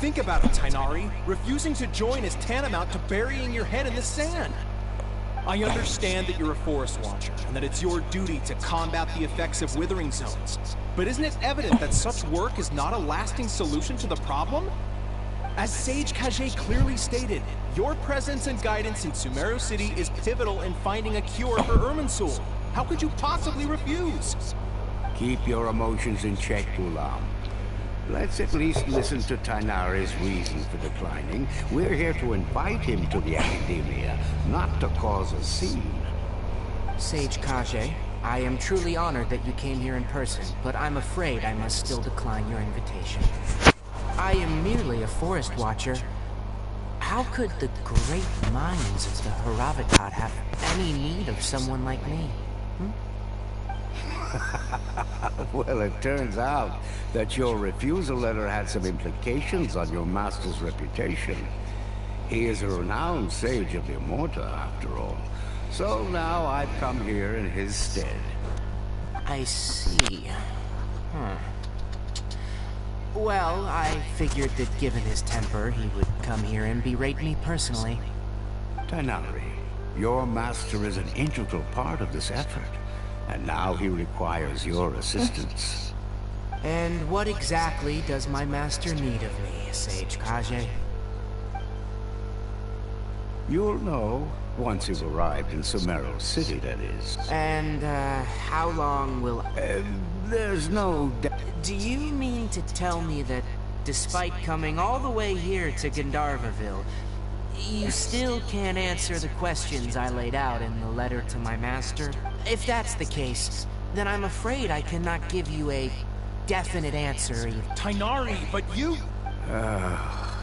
Think about it, Tainari. Refusing to join is tantamount to burying your head in the sand. I understand that you're a forest watcher, and that it's your duty to combat the effects of withering zones. But isn't it evident that such work is not a lasting solution to the problem? As Sage Kage clearly stated, your presence and guidance in Sumeru City is pivotal in finding a cure for Irminsul. How could you possibly refuse? Keep your emotions in check, Gulam. Let's at least listen to Tainari's reason for declining. We're here to invite him to the Academia, not to cause a scene. Sage Kage, I am truly honored that you came here in person, but I'm afraid I must still decline your invitation. I am merely a forest watcher. How could the great minds of the Haravakat have any need of someone like me? Well, it turns out that your refusal letter had some implications on your master's reputation. He is a renowned sage of the Immorta, after all. So now I've come here in his stead. I see. Well, I figured that given his temper, he would come here and berate me personally. Tainari, your master is an integral part of this effort, and now he requires your assistance. And what exactly does my master need of me, Sage Kage? You'll know once you've arrived in Sumeru City, that is. And, how long will... There's no... Do you mean to tell me that, despite coming all the way here to Gandharvaville, you still can't answer the questions I laid out in the letter to my master? If that's the case, then I'm afraid I cannot give you a definite answer. Tainari, but you...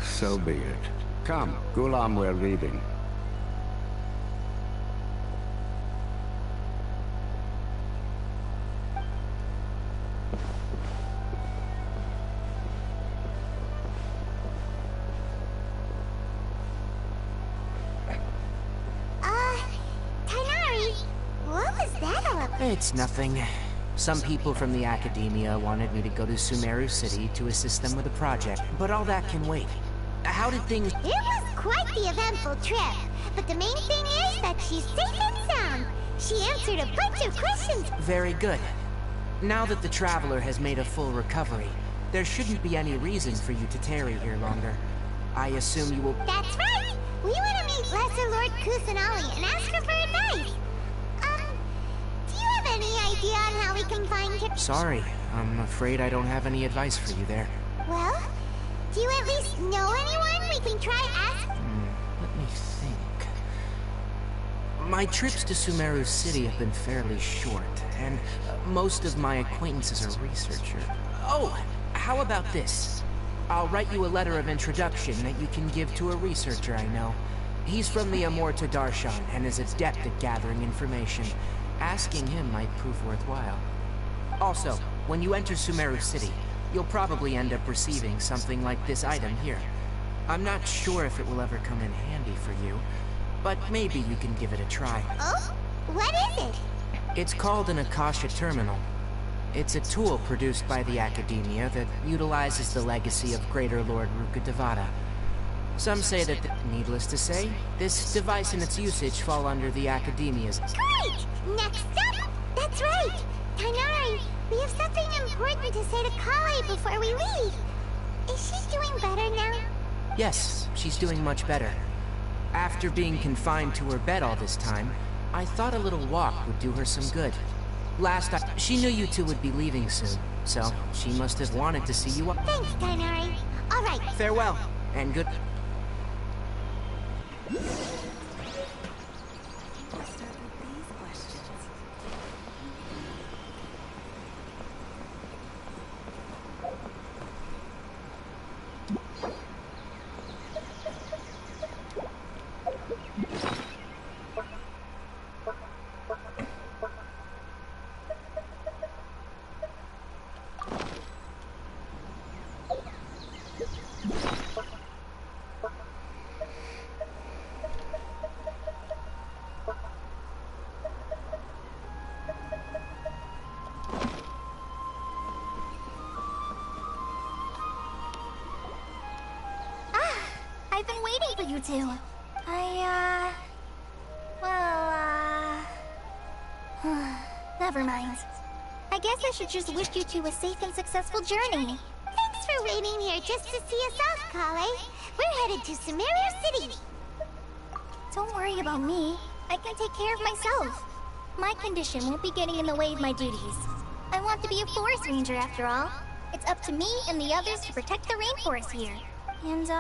So be it. Come, Gulam, we're leaving. It's nothing. Some people from the Academia wanted me to go to Sumeru City to assist them with a project, but all that can wait. How did things... It was quite the eventful trip, but the main thing is that she's safe and sound. She answered a bunch of questions. Very good. Now that the Traveler has made a full recovery, there shouldn't be any reason for you to tarry here longer. I assume you will... That's right! We want to meet Lesser Lord Kusanali and ask her for advice. Do you have any idea on how we can find him? Sorry, I'm afraid I don't have any advice for you there. Well, do you at least know anyone we can try asking? Let me think. My trips to Sumeru City have been fairly short, and most of my acquaintances are researchers. Oh, how about this? I'll write you a letter of introduction that you can give to a researcher I know. He's from the Immorta Darshan and is adept at gathering information. Asking him might prove worthwhile. Also, when you enter Sumeru City, you'll probably end up receiving something like this item here. I'm not sure if it will ever come in handy for you, but maybe you can give it a try. Oh? What is it? It's called an Akasha Terminal. It's a tool produced by the Academia that utilizes the legacy of Greater Lord Rukkhadevata. Some say that, needless to say, this device and its usage fall under the Academia's... Great! Next up! That's right! Tainari, we have something important to say to Kale before we leave. Is she doing better now? Yes, she's doing much better. After being confined to her bed all this time, I thought a little walk would do her some good. She knew you two would be leaving soon, so she must have wanted to see you up. Thanks, Tainari. All right. Farewell, and good... for you two. Never mind. I guess I should just wish you two a safe and successful journey. Thanks for waiting here just to see us off, Kale. We're headed to Sumeru City. Don't worry about me. I can take care of myself. My condition won't be getting in the way of my duties. I want to be a forest ranger after all. It's up to me and the others to protect the rainforest here. And,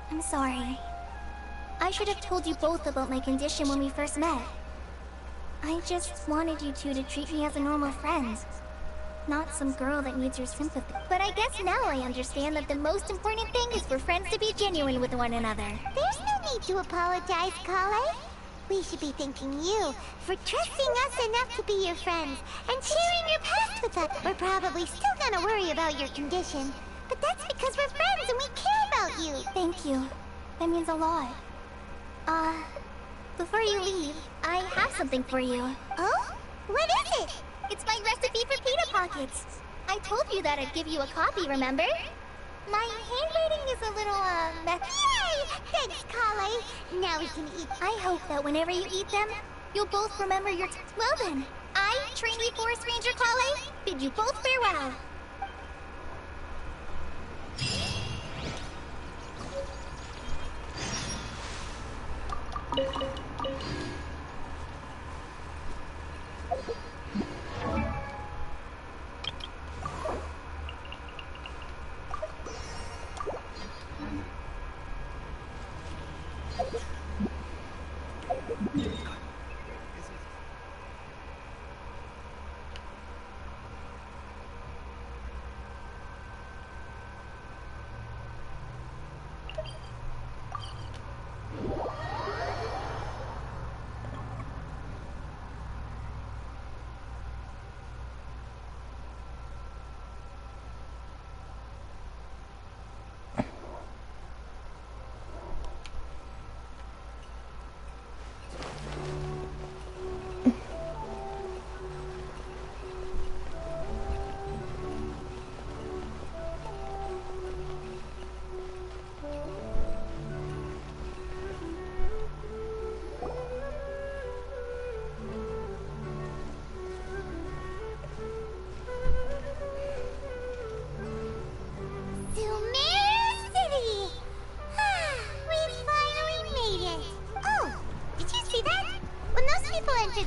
I'm sorry. I should have told you both about my condition when we first met. I just wanted you two to treat me as a normal friend. Not some girl that needs your sympathy. But I guess now I understand that the most important thing is for friends to be genuine with one another. There's no need to apologize, Kale. We should be thanking you for trusting us enough to be your friends and sharing your past with us. We're probably still gonna worry about your condition, but that's because we're friends and we care about you. Thank you. That means a lot. Before you leave, I have something for you. Oh? What is it? It's my recipe for pita pockets. I told you that I'd give you a copy, remember? My handwriting is a little, messy. Yay! Thanks, Kale. Now we can eat. I hope that whenever you eat them, you'll both remember your well then, I, trainee Forest Ranger Kale, bid you both farewell.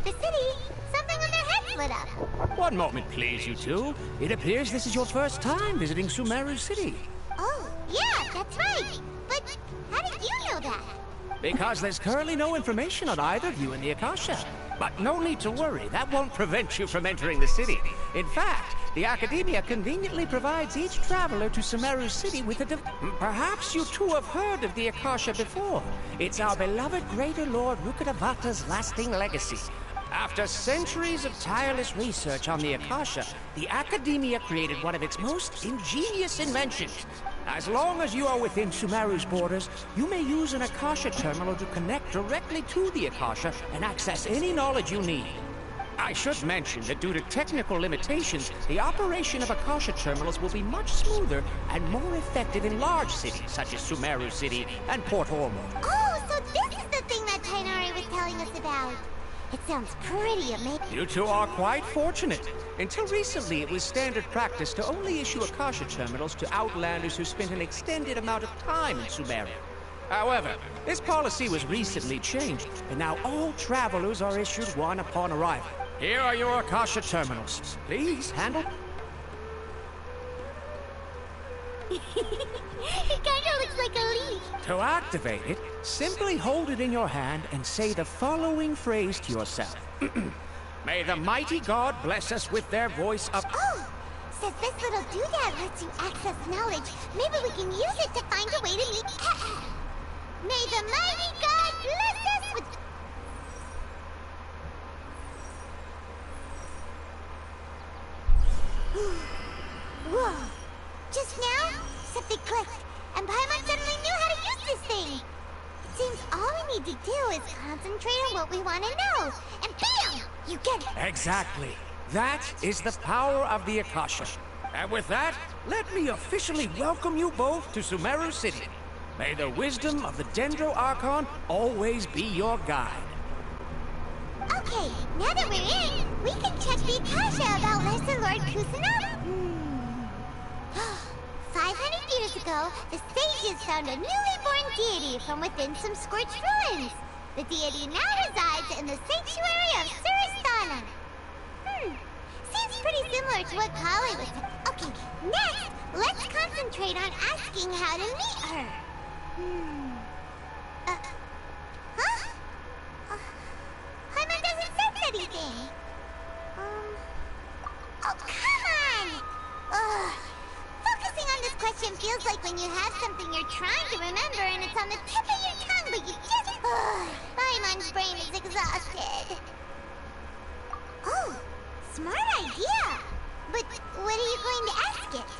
The city, something on their heads lit up. One moment, please, you two. It appears this is your first time visiting Sumeru City. Oh, yeah, that's right. But how did you know that? Because there's currently no information on either of you in the Akasha. But no need to worry, that won't prevent you from entering the city. In fact, the Academia conveniently provides each traveler to Sumeru City with a Perhaps you two have heard of the Akasha before. It's our beloved Greater Lord Rukkhadevata's lasting legacy. After centuries of tireless research on the Akasha, the Academia created one of its most ingenious inventions. As long as you are within Sumeru's borders, you may use an Akasha terminal to connect directly to the Akasha and access any knowledge you need. I should mention that due to technical limitations, the operation of Akasha terminals will be much smoother and more effective in large cities such as Sumeru City and Port Ormond. Oh, so this is the thing that Tainari was telling us about. It sounds pretty amazing. You two are quite fortunate. Until recently, it was standard practice to only issue Akasha terminals to outlanders who spent an extended amount of time in Sumeru. However, this policy was recently changed, and now all travelers are issued one upon arrival. Here are your Akasha terminals. Please handle. It kinda looks like a leaf. To activate it, simply hold it in your hand and say the following phrase to yourself. May the mighty God bless us with their voice up. Oh! Since this little doodad lets you access knowledge, maybe we can use it to find a way to meet... May the mighty God bless us with... Whoa! Just now, something clicked, and Paimon suddenly knew how to use this thing! It seems all we need to do is concentrate on what we want to know, and bam! You get it! Exactly. That is the power of the Akasha. And with that, let me officially welcome you both to Sumeru City. May the wisdom of the Dendro Archon always be your guide. Okay, now that we're in, we can check the Akasha about Lesser Lord Kusanagi. 500 years ago, the sages found a newly born deity from within some scorched ruins. The deity now resides in the sanctuary of Surasthana. Seems pretty similar to what Kali was. Okay, next, let's concentrate on asking how to meet her. Huh? Paimon doesn't sense anything. Oh, come on! Ugh. Focusing on this question feels like when you have something you're trying to remember and it's on the tip of your tongue, but you just... Paimon's brain is exhausted. Oh, smart idea! But what are you going to ask it?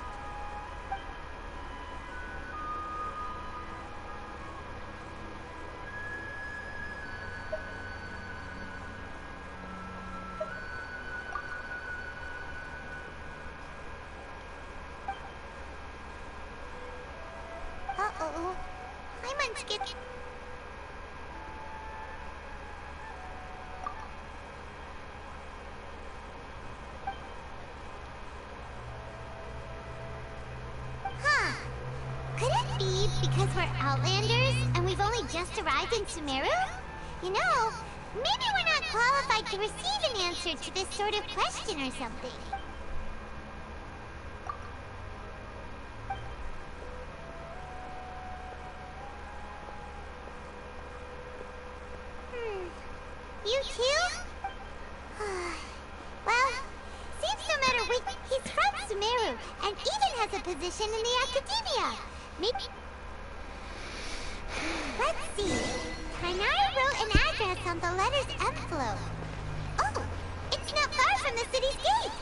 Uh-oh. Paimon's getting... Could it be because we're Outlanders and we've only just arrived in Sumeru? You know, maybe we're not qualified to receive an answer to this sort of question or something. You too? Well, seems no matter which, he's from Sumeru and even has a position in the Academia. Maybe... Let's see. Tainari wrote an address on the letter's envelope. Oh, it's not far from the city's gate.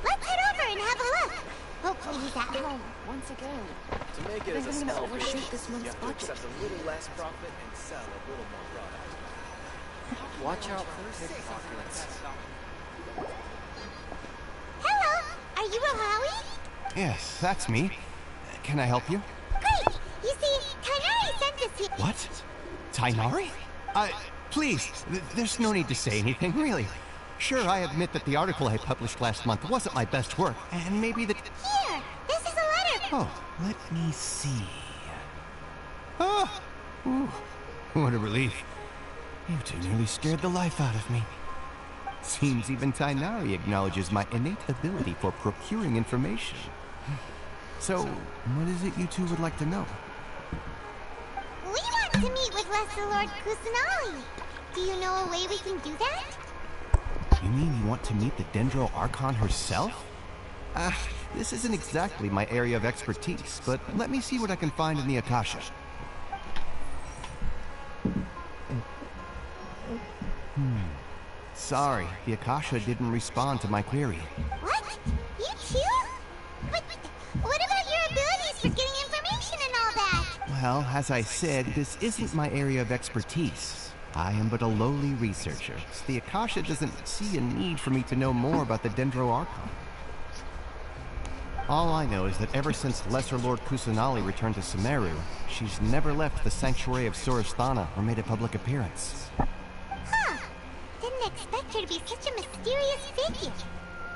Let's head over and have a look. Hopefully he's at home. Once again, To make it they're as a going to small overshoot business, this you month's have to budget. accept a little less profit and sell a little more product. Watch out for pickpockets. Hello, are you Rohawi? Yes, that's me. Can I help you? Great! You see, Tainari sent us here. What? Tainari? Please, there's no need to say anything, really. Sure, I admit that the article I published last month wasn't my best work, and maybe that... Here, this is a letter. Oh, let me see. Oh! Ooh, what a relief. You two nearly scared the life out of me. Seems even Tainari acknowledges my innate ability for procuring information. So, what is it you two would like to know? We want to meet with Lesser Lord Kusanagi. Do you know a way we can do that? You mean you want to meet the Dendro Archon herself? This isn't exactly my area of expertise, but let me see what I can find in the Akasha. Sorry, the Akasha didn't respond to my query. What? You too? But what about your abilities for getting information and all that? Well, as I said, this isn't my area of expertise. I am but a lowly researcher, so the Akasha doesn't see a need for me to know more about the Dendro Archon. All I know is that ever since Lesser Lord Kusanagi returned to Sumeru, she's never left the sanctuary of Surasthana or made a public appearance. Huh. Didn't expect her to be such a mysterious figure.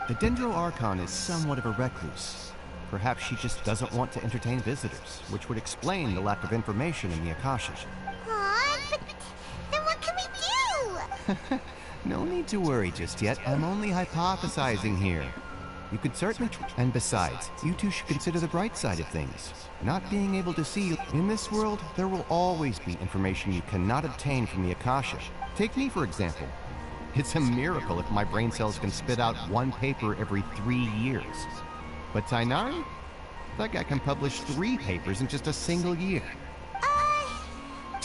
The Dendro Archon is somewhat of a recluse. Perhaps she just doesn't want to entertain visitors, which would explain the lack of information in the Akasha. Aw, but then what can we do? No need to worry just yet. I'm only hypothesizing here. You could certainly and besides, you two should consider the bright side of things. Not being able to see, in this world, there will always be information you cannot obtain from the Akasha. Take me, for example. It's a miracle if my brain cells can spit out one paper every 3 years. But Tainari? That guy can publish 3 papers in just a single year.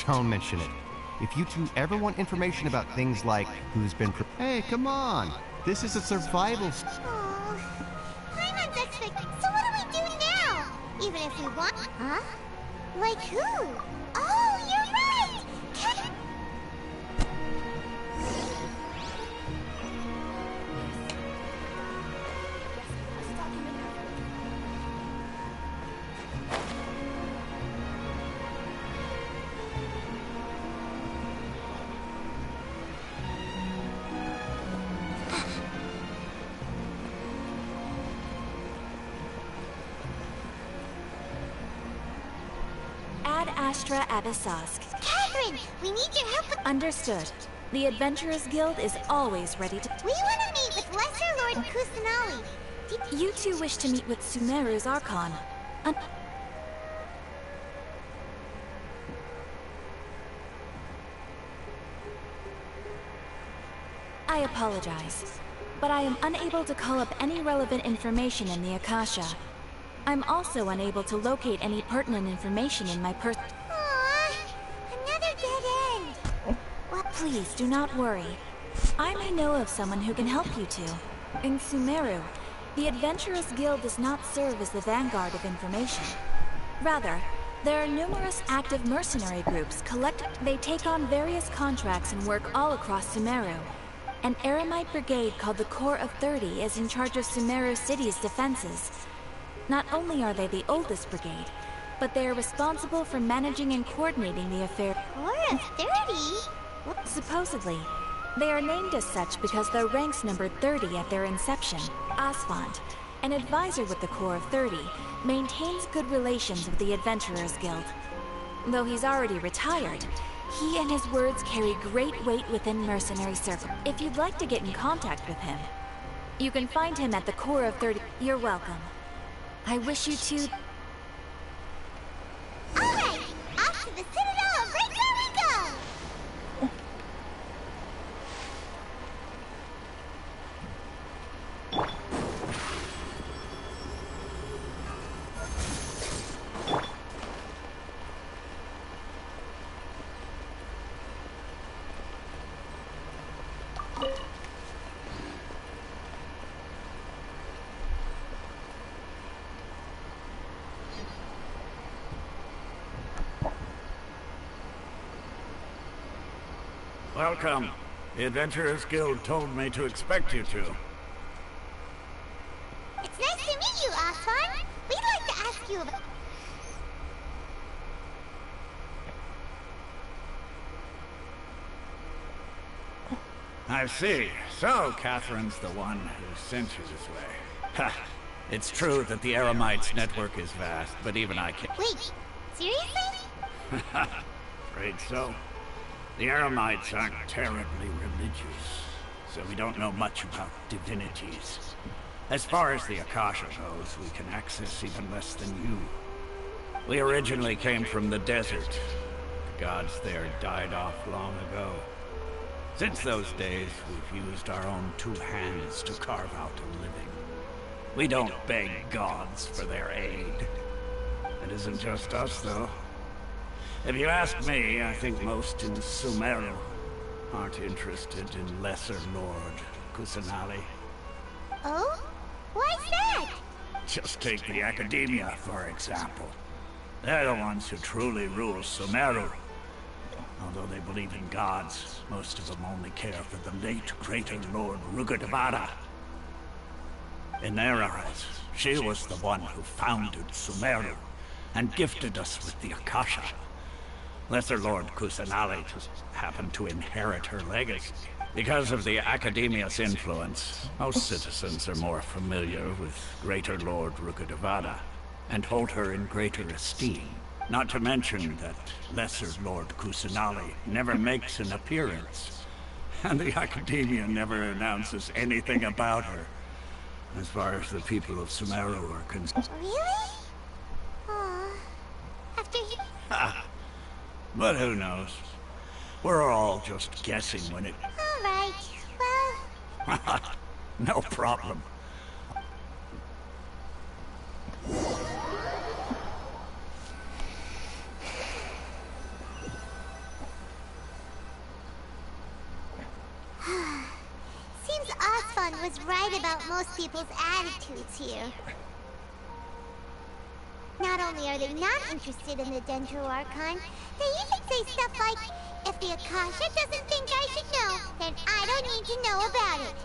Don't mention it. If you two ever want information about things like who's been Hey, come on! This is a survival... Oh, Paimon's expect. So what do we do now? Even if we want... Huh? Like who? Oh, you're right! Can... Astra Abyssosque. Catherine, we need your help with... Understood. The Adventurers Guild is always ready to... We want to meet with Lesser Lord Kusanali. You two wish to meet with Sumeru's Archon. I apologize, but I am unable to call up any relevant information in the Akasha. I'm also unable to locate any pertinent information in my Aww, another dead end. What? Please do not worry. I may know of someone who can help you two. In Sumeru, the Adventurers Guild does not serve as the vanguard of information. Rather, there are numerous active mercenary groups They take on various contracts and work all across Sumeru. An Eremite brigade called the Corps of 30 is in charge of Sumeru City's defenses. Not only are they the oldest brigade, but they are responsible for managing and coordinating the affair. Corps of 30? Supposedly. They are named as such because their ranks numbered 30 at their inception. Asphalt, an advisor with the Corps of 30, maintains good relations with the Adventurers Guild. Though he's already retired, he and his words carry great weight within mercenary circles. If you'd like to get in contact with him, you can find him at the Corps of 30. You're welcome. I wish you to... Alright, off to the Citadel of Rico Rico! Welcome. The Adventurers Guild told me to expect you to. It's nice to meet you, Aswan. We'd like to ask you about... I see. So, Catherine's the one who sent you this way. Ha! It's true that the Eremites' network is vast, but even I can't... Wait, seriously? Afraid so. The Eremites aren't terribly religious, so we don't know much about divinities. As far as the Akasha goes, we can access even less than you. We originally came from the desert. The gods there died off long ago. Since those days, we've used our own two hands to carve out a living. We don't beg gods for their aid. It isn't just us, though. If you ask me, I think most in Sumeru aren't interested in Lesser Lord Kusanali. Oh? Why's that? Just take the Academia, for example. They're the ones who truly rule Sumeru. Although they believe in gods, most of them only care for the late Greater Lord Rugudevada. In their eyes, she was the one who founded Sumeru and gifted us with the Akasha. Lesser Lord Kusanali just happened to inherit her legacy. Because of the Academia's influence, most citizens are more familiar with Greater Lord Rugudevada and hold her in greater esteem. Not to mention that Lesser Lord Kusanali never makes an appearance, and the Academia never announces anything about her, as far as the people of Sumeru are concerned. Really? Aww. After you... Ha! But who knows? We're all just guessing when it... Alright, well... No problem. Seems Aswan was right about most people's attitudes here. Not only are they not interested in the Dendro Archon, they even say stuff like, if the Akasha doesn't think I should know, then I don't need to know about it.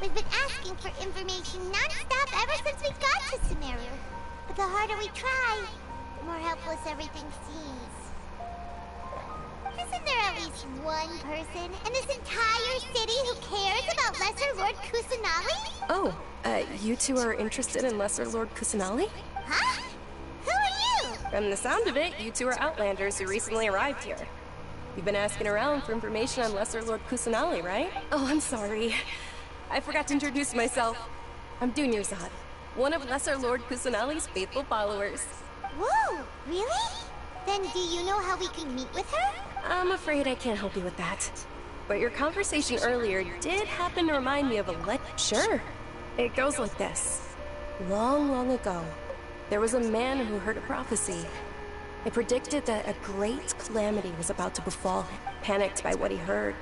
We've been asking for information non-stop ever since we got to Sumeru. But the harder we try, the more helpless everything seems. Isn't there at least one person in this entire city who cares about Lesser Lord Kusanali? Oh, you two are interested in Lesser Lord Kusanali? Huh? Who are you? From the sound of it, you two are Outlanders who recently arrived here. You've been asking around for information on Lesser Lord Kusanali, right? Oh, I'm sorry. I forgot to introduce myself. I'm Dunyarzad, one of Lesser Lord Kusanali's faithful followers. Whoa, really? Then do you know how we can meet with her? I'm afraid I can't help you with that. But your conversation earlier did happen to remind me of a Sure. It goes like this. Long, long ago, there was a man who heard a prophecy. It predicted that a great calamity was about to befall him. Panicked by what he heard,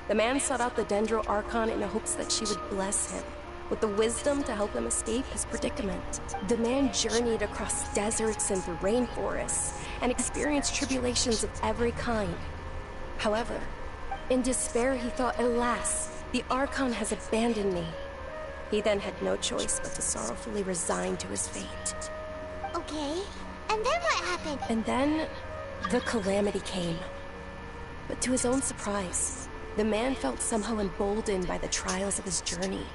the man sought out the Dendro Archon in hopes that she would bless him with the wisdom to help him escape his predicament. The man journeyed across deserts and through rainforests and experienced tribulations of every kind. However, in despair he thought, alas, the Archon has abandoned me. He then had no choice but to sorrowfully resign to his fate. Okay, and then what happened? And then, the calamity came. But to his own surprise, the man felt somehow emboldened by the trials of his journey.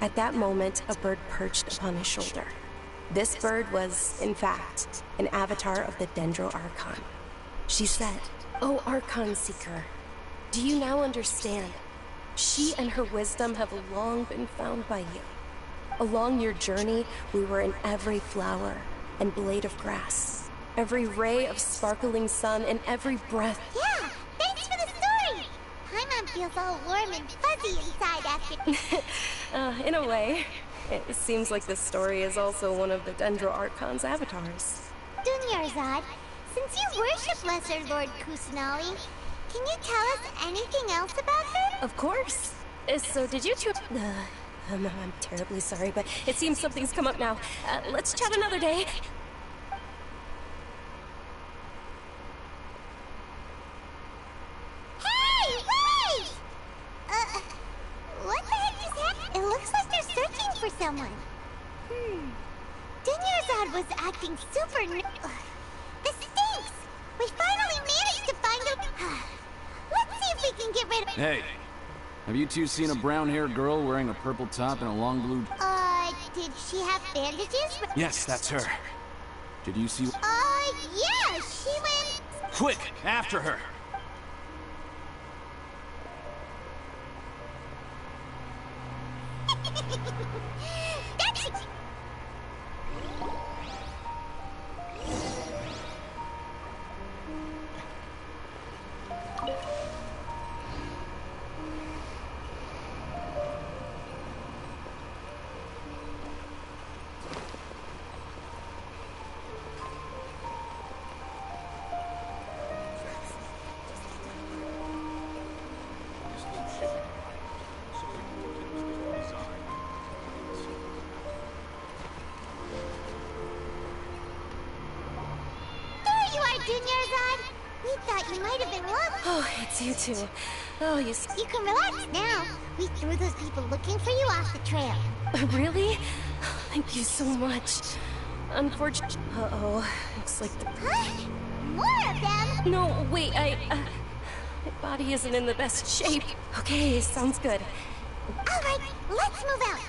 At that moment, a bird perched upon his shoulder. This bird was, in fact, an avatar of the Dendro Archon. She said, "O Archon Seeker, do you now understand? She and her wisdom have long been found by you. Along your journey, we were in every flower and blade of grass, every ray of sparkling sun, and every breath." Yeah, thanks for the story! Paimon feels all warm and fuzzy inside after... In a way. It seems like this story is also one of the Dendro Archon's avatars. Dunyarzad, since you worship Lesser Lord Kusanali, can you tell us anything else about her? Of course. So did you two... I'm terribly sorry, but it seems something's come up now. Let's chat another day. Hey, wait! What the heck just happened? It looks like they're searching for someone. Dunyarzad was acting super This stinks! We finally managed to find him. Let's see if we can get rid of... Hey, have you two seen a brown-haired girl wearing a purple top and a long blue... Did she have bandages? Yes, that's her. Did you see... Yeah, she went... Quick, after her! That's... Dunyarzad, we thought you might have been lost. Oh, it's you two. Oh, you can relax now. We threw those people looking for you off the trail. Really? Thank you so much. Unfortunately... Uh-oh. Looks like the... Huh? More of them? No, wait, my body isn't in the best shape. Okay, sounds good. Alright, let's move out.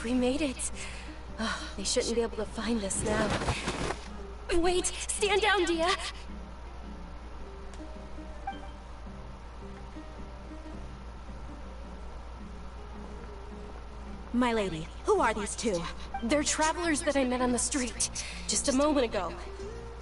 We made it. Oh, they shouldn't be able to find us now. Wait! Stand down, Dia! My lady, who are these two? They're travelers that I met on the street just a moment ago.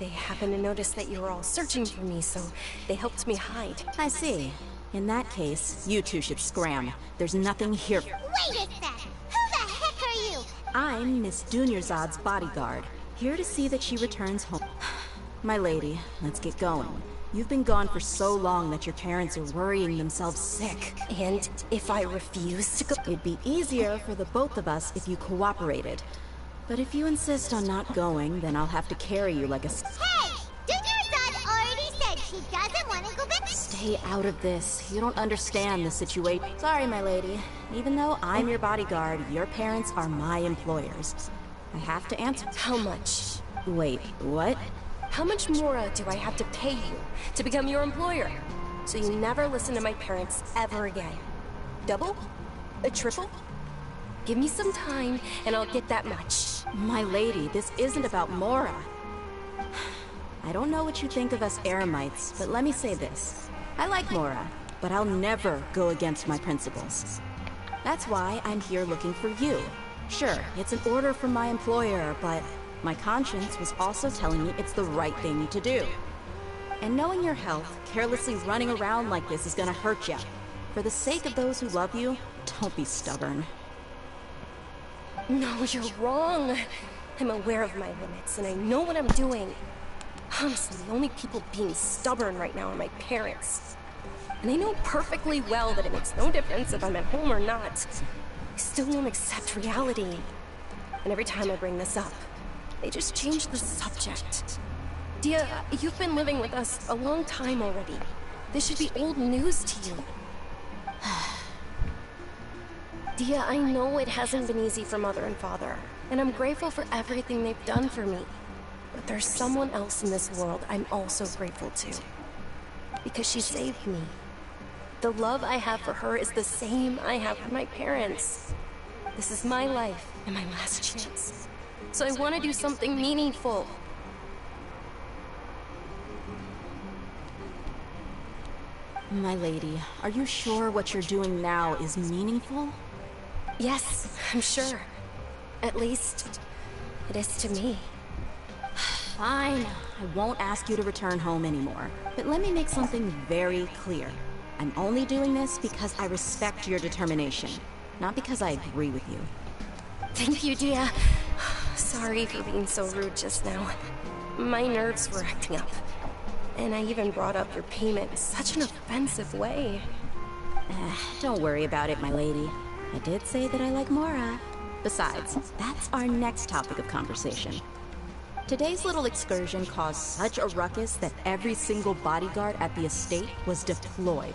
They happened to notice that you were all searching for me, so they helped me hide. I see. In that case, you two should scram. There's nothing here. Wait a sec! Who the heck are you? I'm Miss Dunyarzad's bodyguard, here to see that she returns home. My lady, let's get going. You've been gone for so long that your parents are worrying themselves sick. And if I refuse to go... It'd be easier for the both of us if you cooperated. But if you insist on not going, then I'll have to carry you like a... Hey! Dunyarzad already said she doesn't want to go back. Stay out of this. You don't understand the situation. Sorry, my lady. Even though I'm your bodyguard, your parents are my employers. I have to answer. How much? Wait, what? How much more do I have to pay you to become your employer? So you never listen to my parents ever again. Double? A triple? Give me some time and I'll get that much. My lady, this isn't about Mora. I don't know what you think of us Eremites, but let me say this. I like Mora, but I'll never go against my principles. That's why I'm here looking for you. Sure, it's an order from my employer, but my conscience was also telling me it's the right thing to do. And knowing your health, carelessly running around like this is gonna hurt you. For the sake of those who love you, don't be stubborn. No, you're wrong. I'm aware of my limits, and I know what I'm doing. Honestly, the only people being stubborn right now are my parents. And I know perfectly well that it makes no difference if I'm at home or not. I still won't accept reality. And every time I bring this up, they just change the subject. Dia, you've been living with us a long time already. This should be old news to you. Dia, I know it hasn't been easy for Mother and Father, and I'm grateful for everything they've done for me. But there's someone else in this world I'm also grateful to. Because she saved me. The love I have for her is the same I have for my parents. This is my life and my last chance. So I want to do something meaningful. My lady, are you sure what you're doing now is meaningful? Yes, I'm sure. At least, it is to me. Fine. I won't ask you to return home anymore. But let me make something very clear. I'm only doing this because I respect your determination, not because I agree with you. Thank you, Dia. Sorry for being so rude just now. My nerves were acting up. And I even brought up your payment in such an offensive way. Don't worry about it, my lady. I did say that I like Mora. Besides, that's our next topic of conversation. Today's little excursion caused such a ruckus that every single bodyguard at the estate was deployed.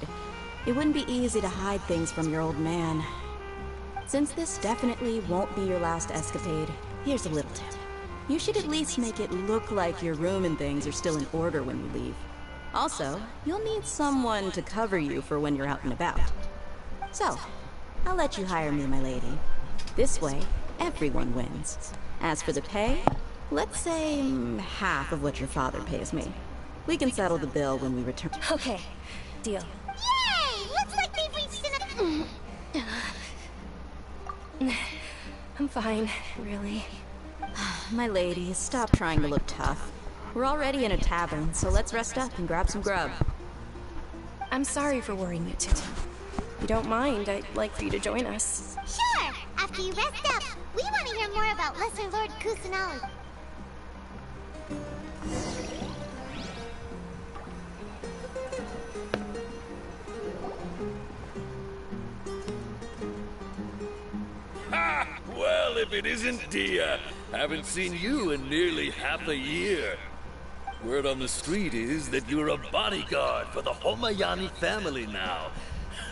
It wouldn't be easy to hide things from your old man. Since this definitely won't be your last escapade, here's a little tip. You should at least make it look like your room and things are still in order when you leave. Also, you'll need someone to cover you for when you're out and about. So, I'll let you hire me, my lady. This way, everyone wins. As for the pay, let's say half of what your father pays me. We can settle the bill when we return. Okay, deal. Yay! Looks like they've reached an... I'm fine, really. My lady, stop trying to look tough. We're already in a tavern, so let's rest up and grab some grub. I'm sorry for worrying you too. If you don't mind, I'd like for you to join us. Sure! After you rest up, we want to hear more about Lesser Lord Kusanali. Ha! Well, if it isn't Dia. Haven't seen you in nearly half a year. Word on the street is that you're a bodyguard for the Homayani family now.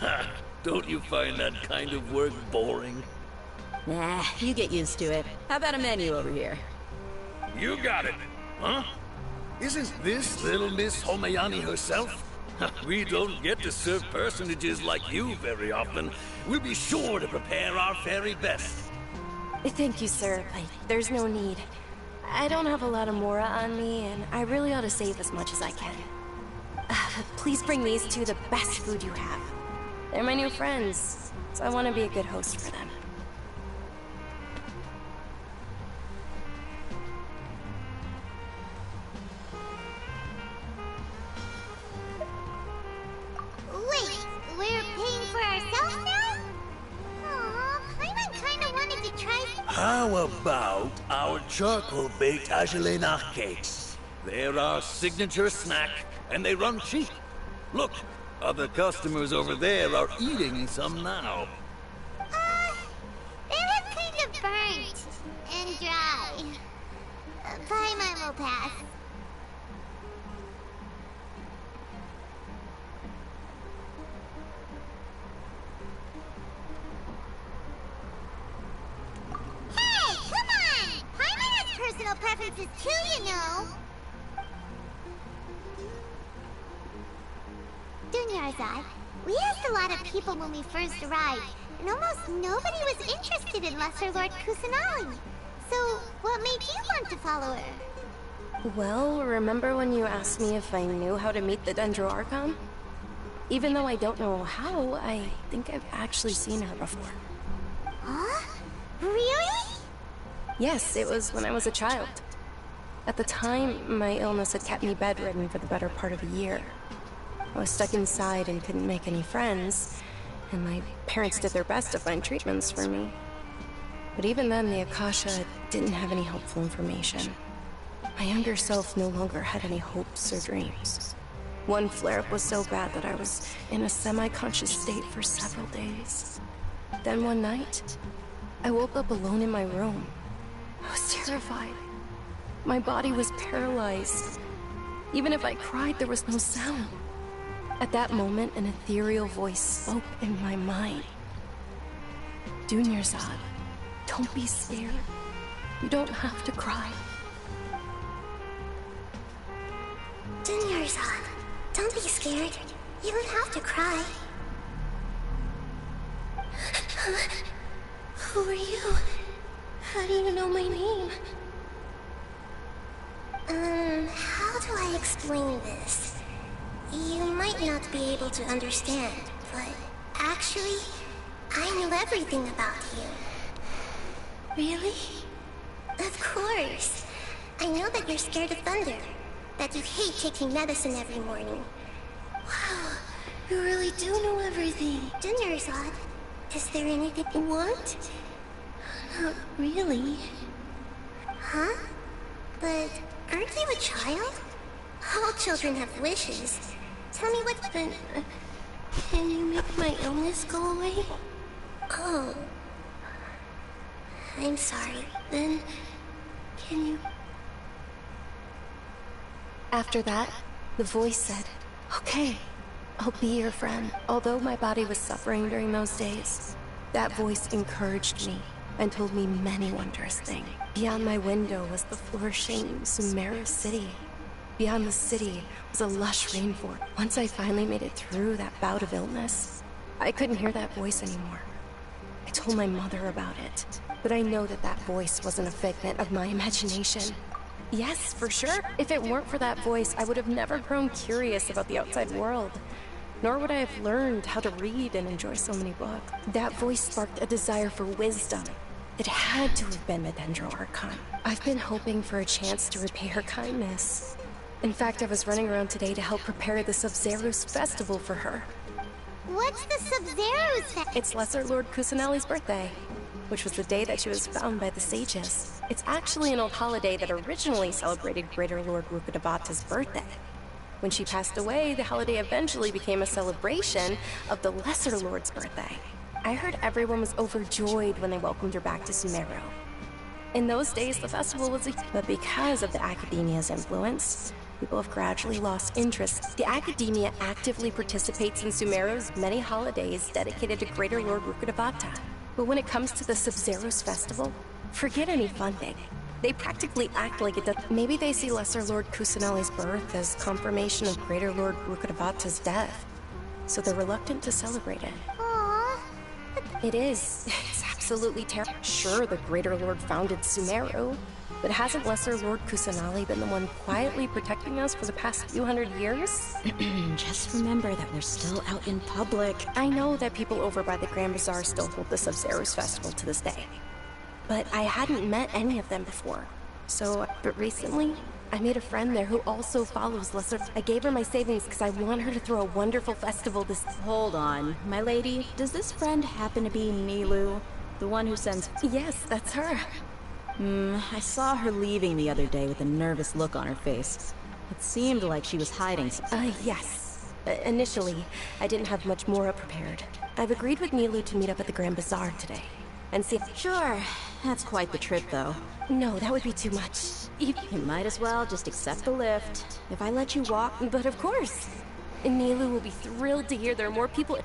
Ha! Don't you find that kind of work boring? Nah, you get used to it. How about a menu over here? You got it. Huh? Isn't this little Miss Homayani herself? We don't get to serve personages like you very often. We'll be sure to prepare our very best. Thank you, sir, but there's no need. I don't have a lot of Mora on me, and I really ought to save as much as I can. Please bring these two the best food you have. They're my new friends, so I want to be a good host for them. Wait, How about our charcoal-baked Agelenach cakes? They're our signature snack, and they run cheap. Look, other customers over there are eating some now. They look kind of burnt and dry. Paimon will pass. Hey, come on! Paimon has personal preferences too, you know. Dunyarzad, we asked a lot of people when we first arrived, and almost nobody was interested in Lesser Lord Kusanali. So, what made you want to follow her? Well, remember when you asked me if I knew how to meet the Dendro Archon? Even though I don't know how, I think I've actually seen her before. Huh? Really? Yes, it was when I was a child. At the time, my illness had kept me bedridden for the better part of a year. I was stuck inside and couldn't make any friends, and my parents did their best to find treatments for me. But even then, the Akasha didn't have any helpful information. My younger self no longer had any hopes or dreams. One flare-up was so bad that I was in a semi-conscious state for several days. Then one night, I woke up alone in my room. I was terrified. My body was paralyzed. Even if I cried, there was no sound. At that moment, an ethereal voice spoke in my mind. Dunyarzad, don't be scared. You don't have to cry. Dunyarzad, don't be scared. You don't have to cry. Who are you? How do you know my name? How do I explain this? You might not be able to understand, but actually, I know everything about you. Really? Of course. I know that you're scared of thunder, that you hate taking medicine every morning. Wow, you really do know everything. Dunyarzad, is there anything you want? Not really. Huh? But aren't you a child? All children have wishes. Tell me what... can you make my illness go away? Oh. I'm sorry. Then, can you... After that, the voice said, "Okay, I'll be your friend." Although my body was suffering during those days, that voice encouraged me and told me many wondrous things. Beyond my window was the flourishing Sumeru city. Beyond the city was a lush rainforest. Once I finally made it through that bout of illness, I couldn't hear that voice anymore. I told my mother about it, but I know that that voice wasn't a figment of my imagination. Yes, for sure. If it weren't for that voice, I would have never grown curious about the outside world. Nor would I have learned how to read and enjoy so many books. That voice sparked a desire for wisdom. It had to have been the Dendro Archon. I've been hoping for a chance to repay her kindness. In fact, I was running around today to help prepare the Sub-Zero's festival for her. What's the Sub-Zero's festival? It's Lesser Lord Kusanali's birthday, which was the day that she was found by the sages. It's actually an old holiday that originally celebrated Greater Lord Rukkhadevata's birthday. When she passed away, the holiday eventually became a celebration of the Lesser Lord's birthday. I heard everyone was overjoyed when they welcomed her back to Sumeru. In those days, the festival was but because of the Academia's influence, people have gradually lost interest. The Academia actively participates in Sumeru's many holidays dedicated to Greater Lord Rukkhadevata. But when it comes to the Sub-Zero's festival, forget any funding. They practically act like it does. Maybe they see Lesser Lord Kusanali's birth as confirmation of Greater Lord Rukkhadevata's death, so they're reluctant to celebrate it. Aww. It is. It's absolutely terrible. Sure, the Greater Lord founded Sumeru, but hasn't Lesser Lord Kusanali been the one quietly protecting us for the past few hundred years? Just remember that we're still out in public. I know that people over by the Grand Bazaar still hold the Sub-Zero's festival to this day, but I hadn't met any of them before. But recently, I made a friend there who also follows Lesser. I gave her my savings because I want her to throw a wonderful festival this... Hold on, my lady. Does this friend happen to be Nilu? The one who sends... Yes, that's her. I saw her leaving the other day with a nervous look on her face. It seemed like she was hiding yes. Initially, I didn't have much more prepared. I've agreed with Nilu to meet up at the Grand Bazaar today. And see if... Sure. That's quite the trip, though. No, that would be too much. You might as well just accept the lift. If I let you walk... But of course. Nilu will be thrilled to hear there are more people...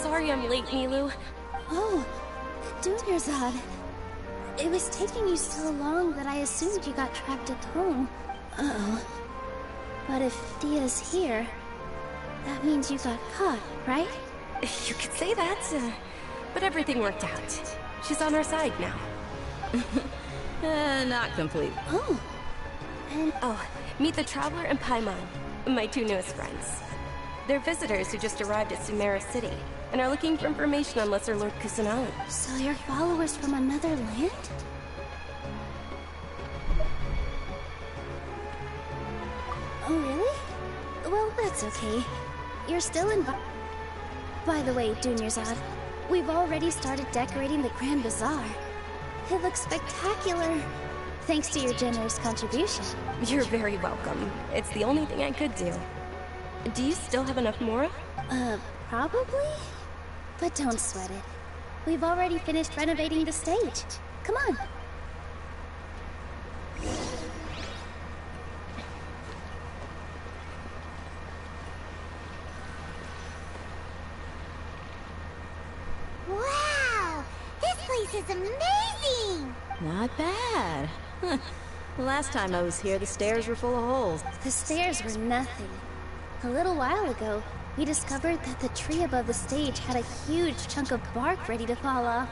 Sorry I'm late, Nilu. Oh, Dunyarzad. It was taking you so long that I assumed you got trapped at home. Uh-oh. But if Dia's here, that means you got caught, right? You could say that, but everything worked out. She's on our side now. Not completely. Oh. And... Oh, meet the Traveler and Paimon, my two newest friends. They're visitors who just arrived at Sumeru City, and are looking for information on Lesser Lord Kusanali. So you're followers from another land? Oh, really? Well, that's okay. You're still By the way, Dunyarzad, we've already started decorating the Grand Bazaar. It looks spectacular, thanks to your generous contribution. You're very welcome. It's the only thing I could do. Do you still have enough Mora? Probably? But don't sweat it. We've already finished renovating the stage. Come on. Wow! This place is amazing! Not bad. Last time I was here, the stairs were full of holes. The stairs were nothing. A little while ago, we discovered that the tree above the stage had a huge chunk of bark ready to fall off.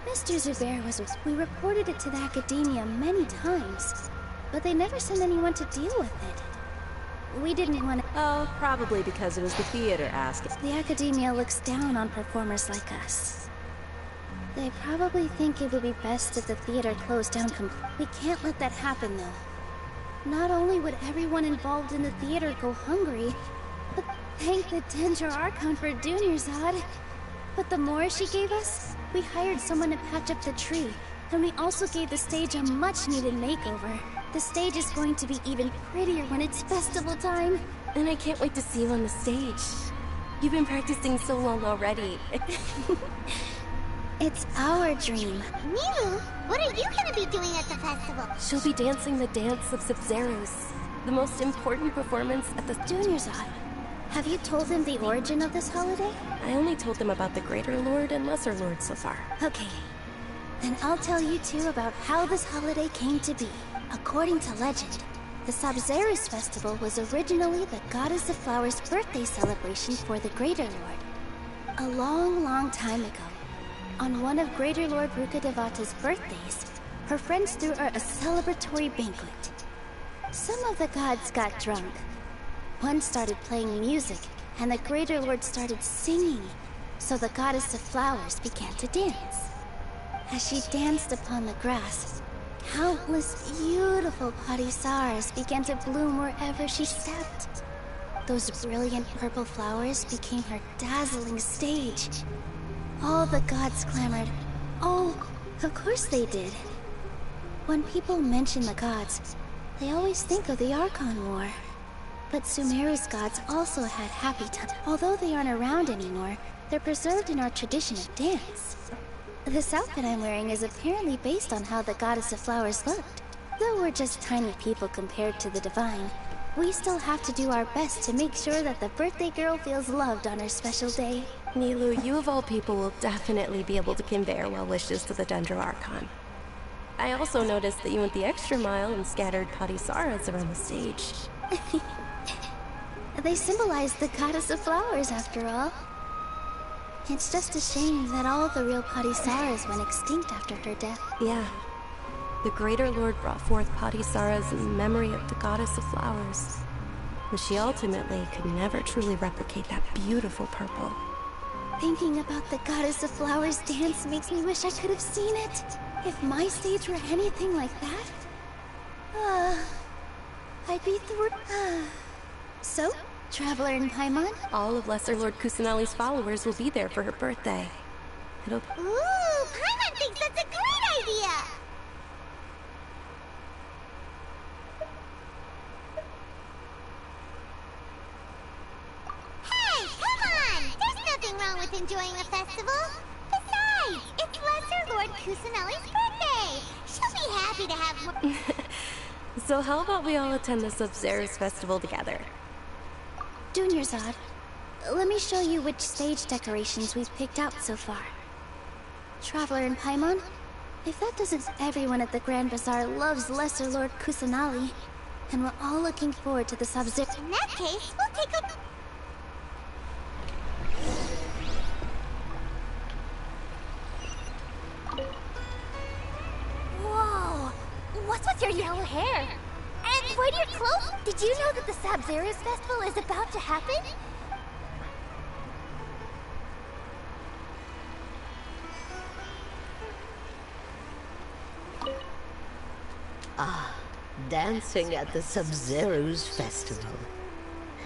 Mr. Zubair was with... We reported it to the Academia many times, but they never sent anyone to deal with it. We didn't want to... Oh, probably because it was the theater asking. The Academia looks down on performers like us. They probably think it would be best if the theater closed down completely. We can't let that happen, though. Not only would everyone involved in the theater go hungry, but thank the Danger Archon for Dunyarzad. But the more she gave us, we hired someone to patch up the tree, and we also gave the stage a much-needed makeover. The stage is going to be even prettier when it's festival time. And I can't wait to see you on the stage. You've been practicing so long already. It's our dream. Nilu, what are you gonna be doing at the festival? She'll be dancing the dance of Sub-Zeros, the most important performance at the... Dunyarzad, have you told them the origin of this holiday? I only told them about the Greater Lord and Lesser Lord so far. Okay. Then I'll tell you two about how this holiday came to be. According to legend, the Sub-Zeros festival was originally the Goddess of Flowers' birthday celebration for the Greater Lord. A long, long time ago, on one of Greater Lord Rukkhadevata's birthdays, her friends threw her a celebratory banquet. Some of the gods got drunk. One started playing music, and the Greater Lord started singing, so the Goddess of Flowers began to dance. As she danced upon the grass, countless beautiful Parisaras began to bloom wherever she stepped. those brilliant purple flowers became her dazzling stage. All the gods clamored. Oh, of course they did. When people mention the gods, they always think of the Archon War. But Sumeru's gods also had happy times. Although they aren't around anymore, they're preserved in our tradition of dance. This outfit I'm wearing is apparently based on how the goddess of flowers looked. Though we're just tiny people compared to the divine, we still have to do our best to make sure that the birthday girl feels loved on her special day. Nilu, you of all people will definitely be able to convey our well wishes to the Dendro Archon. I also noticed that you went the extra mile and scattered Patisaras around the stage. They symbolize the goddess of flowers, after all. It's just a shame that all the real Patisaras went extinct after her death. Yeah. The Greater Lord brought forth Patisaras in memory of the goddess of flowers. But she ultimately could never truly replicate that beautiful purple. Thinking about the goddess of flowers dance makes me wish I could have seen it. If my stage were anything like that, I'd be thrilled. So, Traveler in Paimon? All of Lesser Lord Kusanali's followers will be there for her birthday. It'll... Ooh, Paimon thinks that's a great idea! Hey, come on! There's nothing wrong with enjoying a festival. Besides, it's Lesser Lord Kusanali's birthday. She'll be happy to have more... So how about we all attend the Sub-Zerus festival together? Junior Zod, let me show you which stage decorations we've picked out so far. Traveler in Paimon, if that doesn't... Everyone at the Grand Bazaar loves Lesser Lord Kusanali, and we're all looking forward to the Sub-Zero. In that case, we'll take a... Whoa! What's with your yellow hair? And why do your clothes? Did you know that the Sub-Zerus festival is about to happen? Dancing at the Sub-Zerus festival.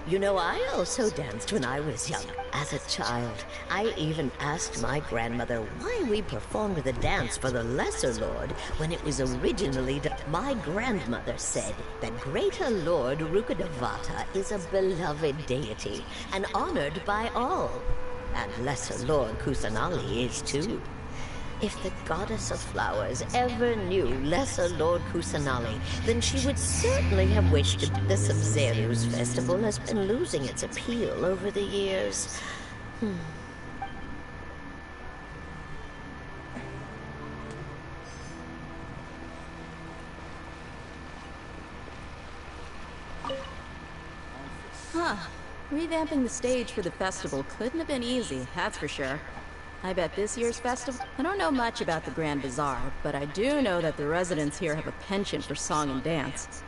You know, I also danced when I was young. As a child, I even asked my grandmother why we performed the dance for the Lesser Lord when it was originally done. My grandmother said that Greater Lord Rukkhadevata is a beloved deity and honored by all. And Lesser Lord Kusanali is too. If the goddess of flowers ever knew Lesser Lord Kusanali, then she would certainly have wished it. The Sub-Zerus festival has been losing its appeal over the years. Huh. Revamping the stage for the festival couldn't have been easy, that's for sure. I bet this year's festival... I don't know much about the Grand Bazaar, but I do know that the residents here have a penchant for song and dance.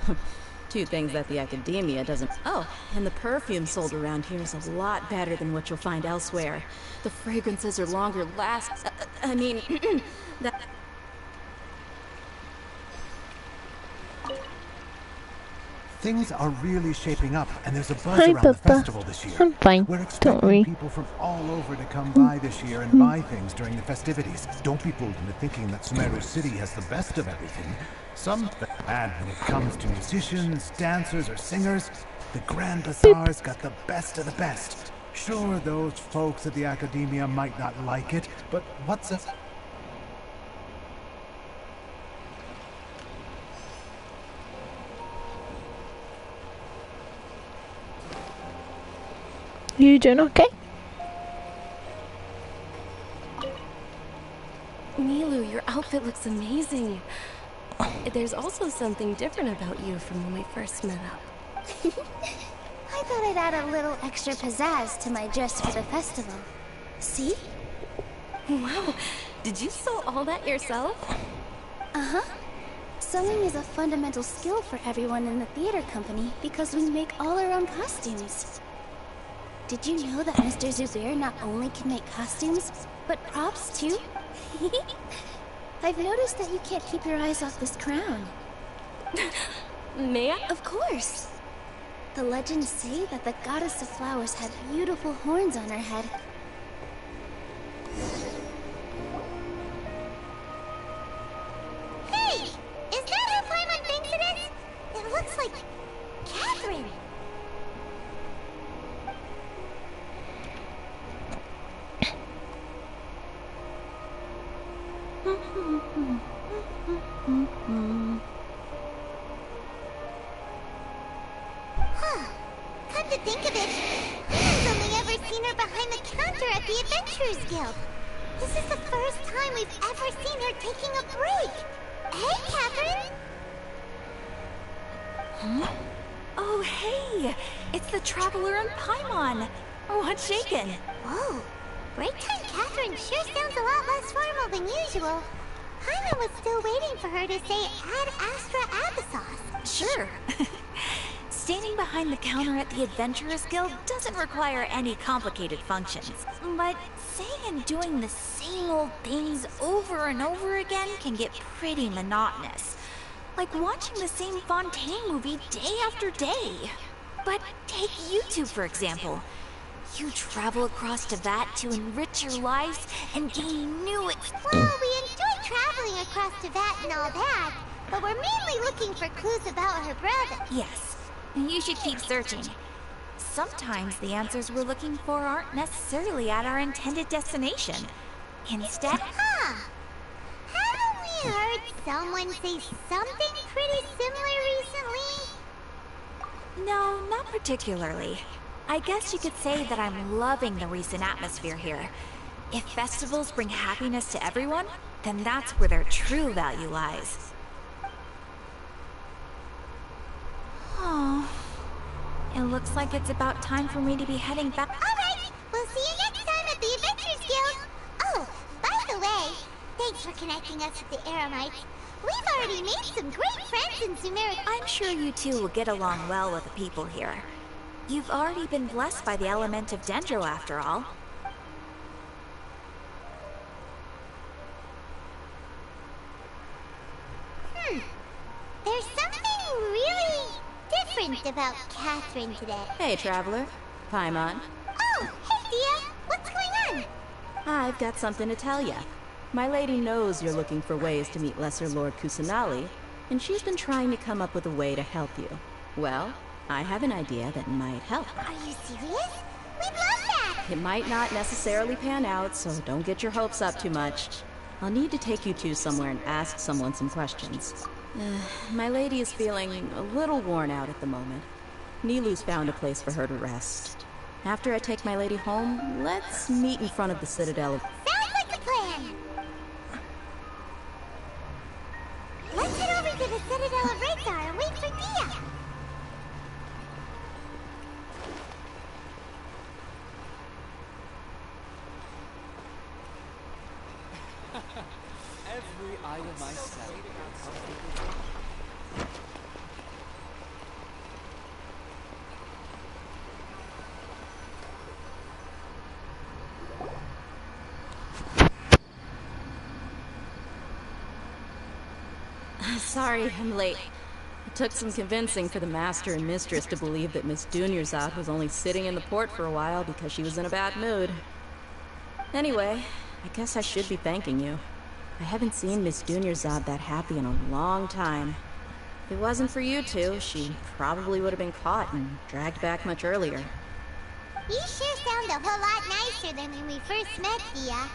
Two things that the Academia doesn't... Oh, and the perfume sold around here is a lot better than what you'll find elsewhere. The fragrances are longer last... I mean... that... Things are really shaping up, and there's a buzz around the festival this year. I'm fine. We're expecting people from all over to come by this year and buy things during the festivities. Don't be fooled into thinking that Sumeru City has the best of everything. Some bad when it comes to musicians, dancers, or singers. The Grand Bazaar's got the best of the best. Sure, those folks at the Academia might not like it, but what's a... You doing okay? Milu, your outfit looks amazing. There's also something different about you from when we first met up. I thought I'd add a little extra pizzazz to my dress for the festival. See? Wow, did you sew all that yourself? Uh-huh. Sewing is a fundamental skill for everyone in the theater company because we make all our own costumes. Did you know that Mr. Zubair not only can make costumes, but props too? I've noticed that you can't keep your eyes off this crown. May I? Of course. The legends say that the goddess of flowers had beautiful horns on her head. Hey! Is that who Paimon thinks it is? It looks like Catherine. Huh. Come to think of it, I've only ever seen her behind the counter at the Adventurers Guild. This is the first time we've ever seen her taking a break. Hey, Catherine! Huh? Oh, hey! It's the Traveler and Paimon! What's shaken? Whoa. Break time Catherine sure sounds a lot less formal than usual. Paimon was still waiting for her to say Ad Astra Abyssos. Sure. Standing behind the counter at the Adventurers Guild doesn't require any complicated functions. But saying and doing the same old things over and over again can get pretty monotonous. Like watching the same Fontaine movie day after day. But take you two, for example. You travel across Teyvat to enrich your lives and gain new Well, we enjoy traveling across Teyvat and all that, but we're mainly looking for clues about her brother. Yes, you should keep searching. Sometimes the answers we're looking for aren't necessarily at our intended destination. Instead... Huh. Haven't we heard someone say something pretty similar recently? No, not particularly. I guess you could say that I'm loving the recent atmosphere here. If festivals bring happiness to everyone, then that's where their true value lies. Oh, it looks like it's about time for me to be heading back. Alright, we'll see you next time at the Adventurers Guild. Oh, by the way, thanks for connecting us with the Eremites. We've already made some great friends in Sumeru. I'm sure you two will get along well with the people here. You've already been blessed by the element of Dendro, after all. There's something really different about Catherine today. Hey, Traveler. Paimon. Oh, hey, Dia. What's going on? I've got something to tell ya. My lady knows you're looking for ways to meet Lesser Lord Kusanali, and she's been trying to come up with a way to help you. Well, I have an idea that might help. Are you serious? We'd love that! It might not necessarily pan out, so don't get your hopes up too much. I'll need to take you two somewhere and ask someone some questions. My lady is feeling a little worn out at the moment. Nilu's found a place for her to rest. After I take my lady home, let's meet in front of the Citadel. Sounds like a plan! Let's head over to the Citadel of Radar and wait for Dia! Every item I sell. Sorry, I'm late. It took some convincing for the Master and Mistress to believe that Miss Dunyarzad was only sitting in the port for a while because she was in a bad mood. Anyway, I guess I should be thanking you. I haven't seen Miss Dunyarzad that happy in a long time. If it wasn't for you two, she probably would have been caught and dragged back much earlier. You sure sound a whole lot nicer than when we first met, Dia.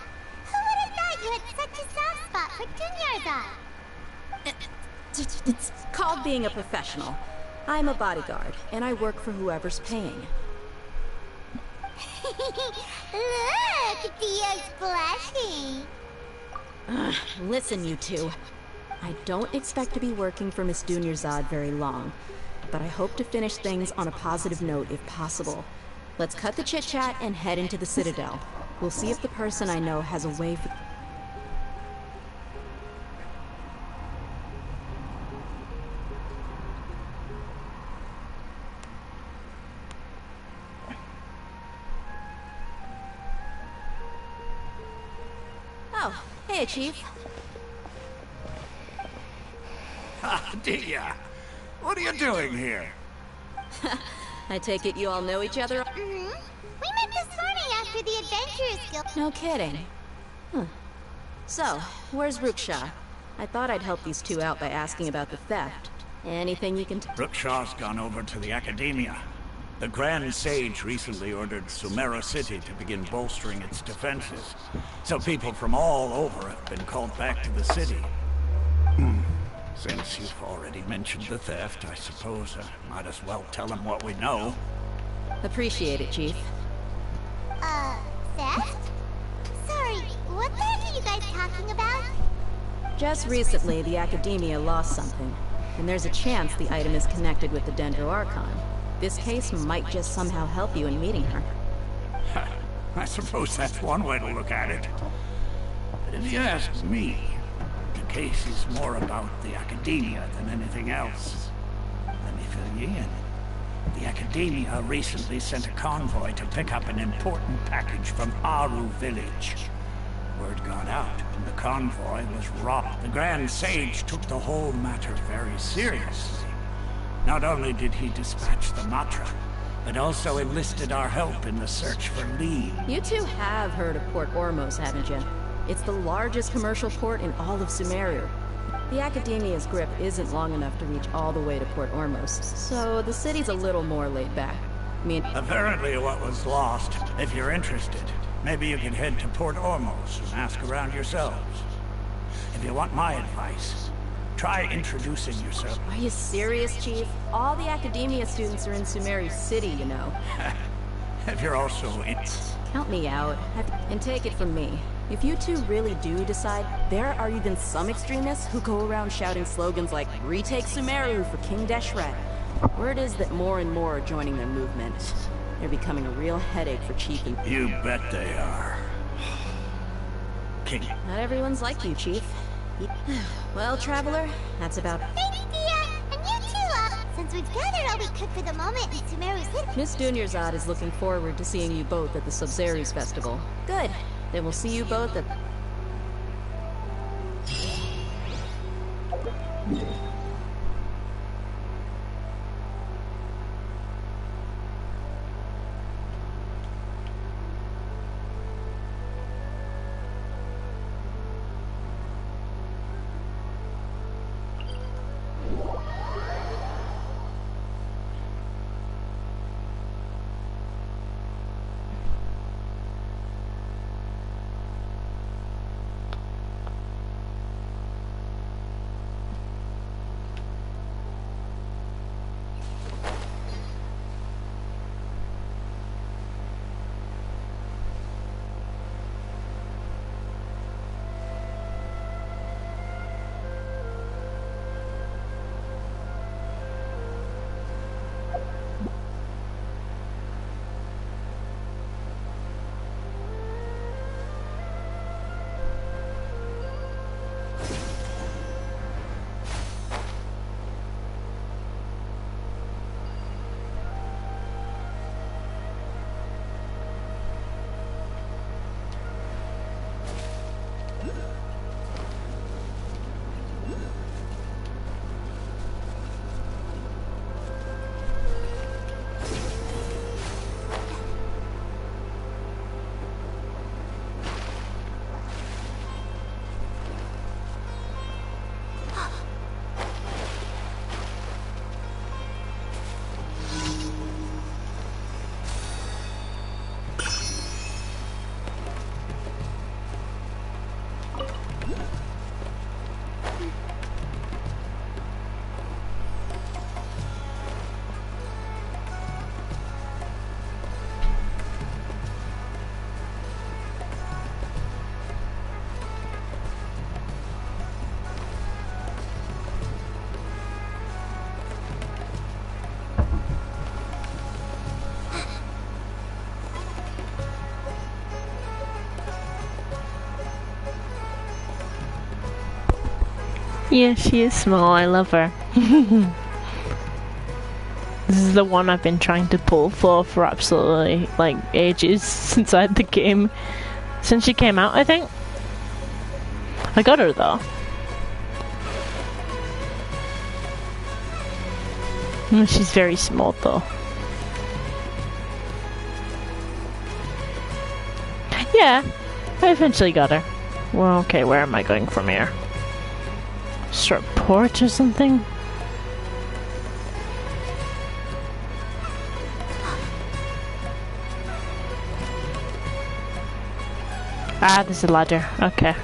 Who would have thought you had such a soft spot for Dunyarzad? It's called being a professional. I'm a bodyguard, and I work for whoever's paying. Look, Dia's blushing. Listen, you two. I don't expect to be working for Miss Dunyarzad very long, but I hope to finish things on a positive note if possible. Let's cut the chit-chat and head into the Citadel. We'll see if the person I know has a way for... Oh, hey, Chief. Dia, what are you doing here? I take it you all know each other? Mm-hmm. We met this morning after the Adventurers Guild. No kidding. Huh. So, where's Rookshaw? I thought I'd help these two out by asking about the theft. Anything you can Rookshaw's gone over to the Academia. The Grand Sage recently ordered Sumeru City to begin bolstering its defenses. So people from all over have been called back to the city. Since you've already mentioned the theft, I suppose I might as well tell them what we know. Appreciate it, Chief. Theft? Sorry, what the heck are you guys talking about? Just recently, the Academia lost something, and there's a chance the item is connected with the Dendro Archon. This case might just somehow help you in meeting her. I suppose that's one way to look at it. But if you ask me, the case is more about the Academia than anything else. Let me fill you in. The Academia recently sent a convoy to pick up an important package from Aru Village. Word got out, and the convoy was robbed. The Grand Sage took the whole matter very seriously. Not only did he dispatch the Matra, but also enlisted our help in the search for Lee. You two have heard of Port Ormos, haven't you? It's the largest commercial port in all of Sumeru. The Academia's grip isn't long enough to reach all the way to Port Ormos, so the city's a little more laid back. Apparently what was lost. If you're interested, maybe you can head to Port Ormos and ask around yourselves. If you want my advice, try introducing yourself. Are you serious, Chief? All the Academia students are in Sumeru City, you know. If you're also Count me out. And take it from me. If you two really do decide, there are even some extremists who go around shouting slogans like, "Retake Sumeru for King Deshret." Word is that more and more are joining their movement. They're becoming a real headache for Chief and... You bet they are. King. Not everyone's like you, Chief. Well, Traveler, that's about... Thanks, Dia! And you too, since we've gathered all we could for the moment in Sumeru City. Miss Dunyarzad is looking forward to seeing you both at the Sub-Zerus Festival. Good. Then we'll see you both at... Yeah, she is small. I love her. This is the one I've been trying to pull for absolutely, like, ages since I had the game. Since she came out, I think. I got her, though. She's very small, though. Yeah, I eventually got her. Well, okay, where am I going from here? Start port or something? Ah, there's a ladder. Okay.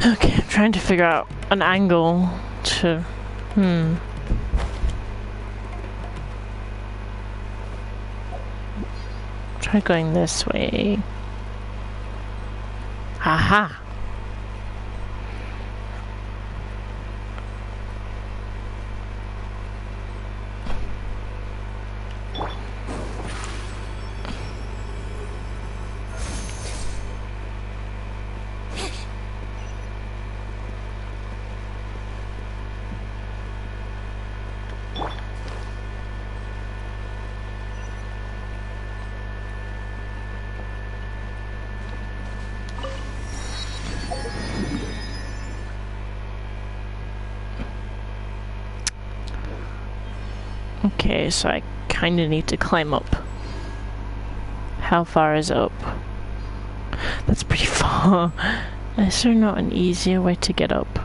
Okay, I'm trying to figure out an angle to... Try going this way. Aha! Okay, so I kinda need to climb up. How far is up? That's pretty far. Is there not an easier way to get up?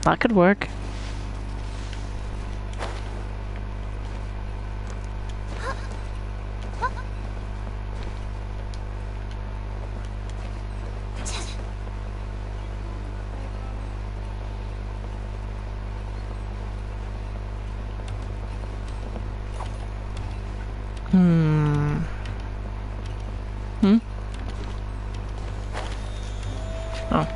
That could work. Oh.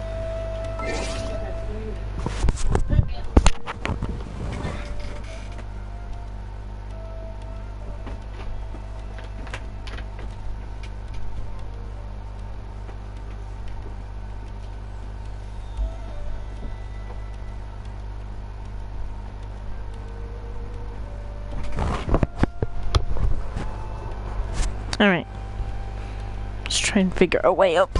Alright. Let's try and figure a way up.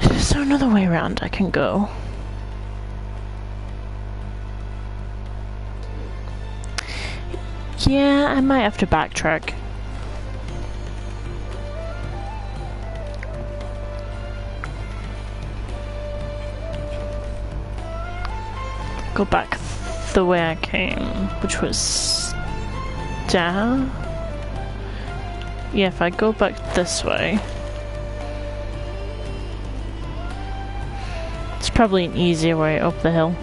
Is there another way around I can go? Yeah, I might have to backtrack. Go back the way I came, which was down. Yeah, if I go back this way, it's probably an easier way up the hill.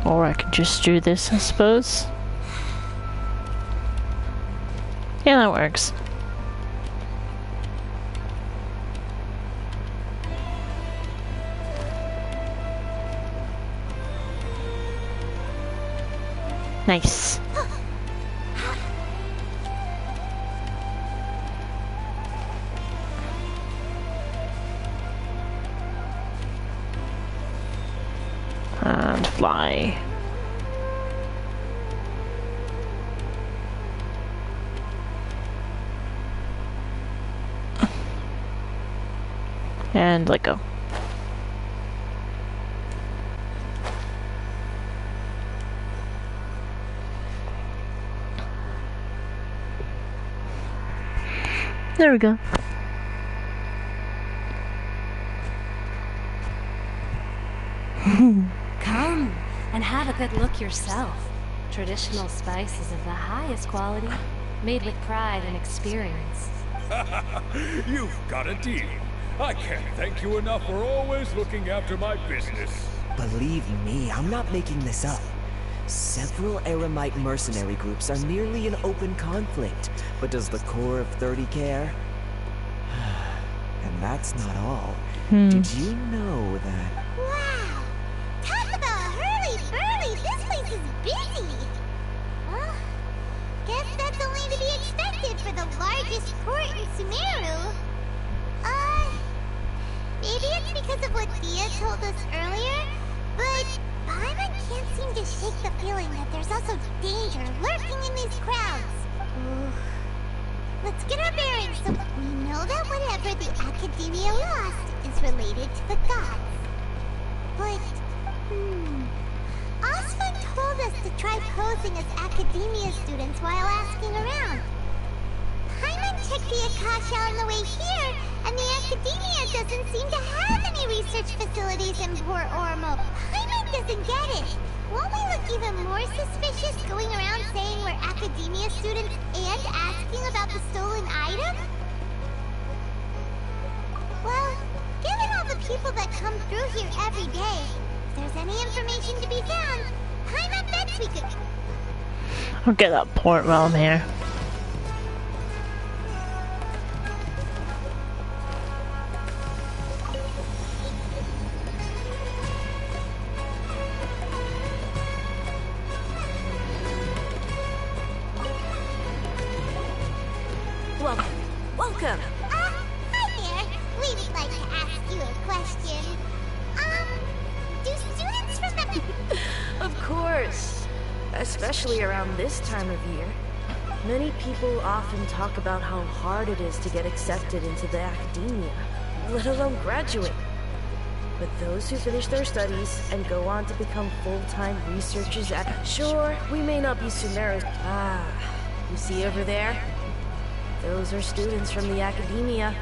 Or I could just do this, I suppose. Yeah, that works. Nice. And fly. And let go. There we go. Come and have a good look yourself. Traditional spices of the highest quality, made with pride and experience. You've got a deal. I can't thank you enough for always looking after my business. Believe me, I'm not making this up. Several Eremite mercenary groups are nearly in open conflict, but does the core of 30 care? And that's not all. Did you know that... Wow! Talk about hurly-burly! This place is busy! Well, guess that's only to be expected for the largest port in Sumeru. Maybe it's because of what Thea told us earlier, but by also danger lurking in these crowds. Ooh. Let's get our bearings so we know that whatever the Academia lost is related to the gods. But, Osmond told us to try posing as Academia students while asking around. Paimon checked the Akasha on the way here, and the Academia doesn't seem to have any research facilities in Port Ormo. Paimon doesn't get it. Won't we look even more suspicious going around saying we're Academia students and asking about the stolen item? Well, given all the people that come through here every day, if there's any information to be found, Paimon bets we could... I'll get that port while I'm here. Welcome. Hi there. We would like to ask you a question. Do students remember... Of course. Especially around this time of year. Many people often talk about how hard it is to get accepted into the academia, let alone graduate. But those who finish their studies and go on to become full-time researchers at... Sure, we may not be Sumeru... you see over there? Those are students from the academia.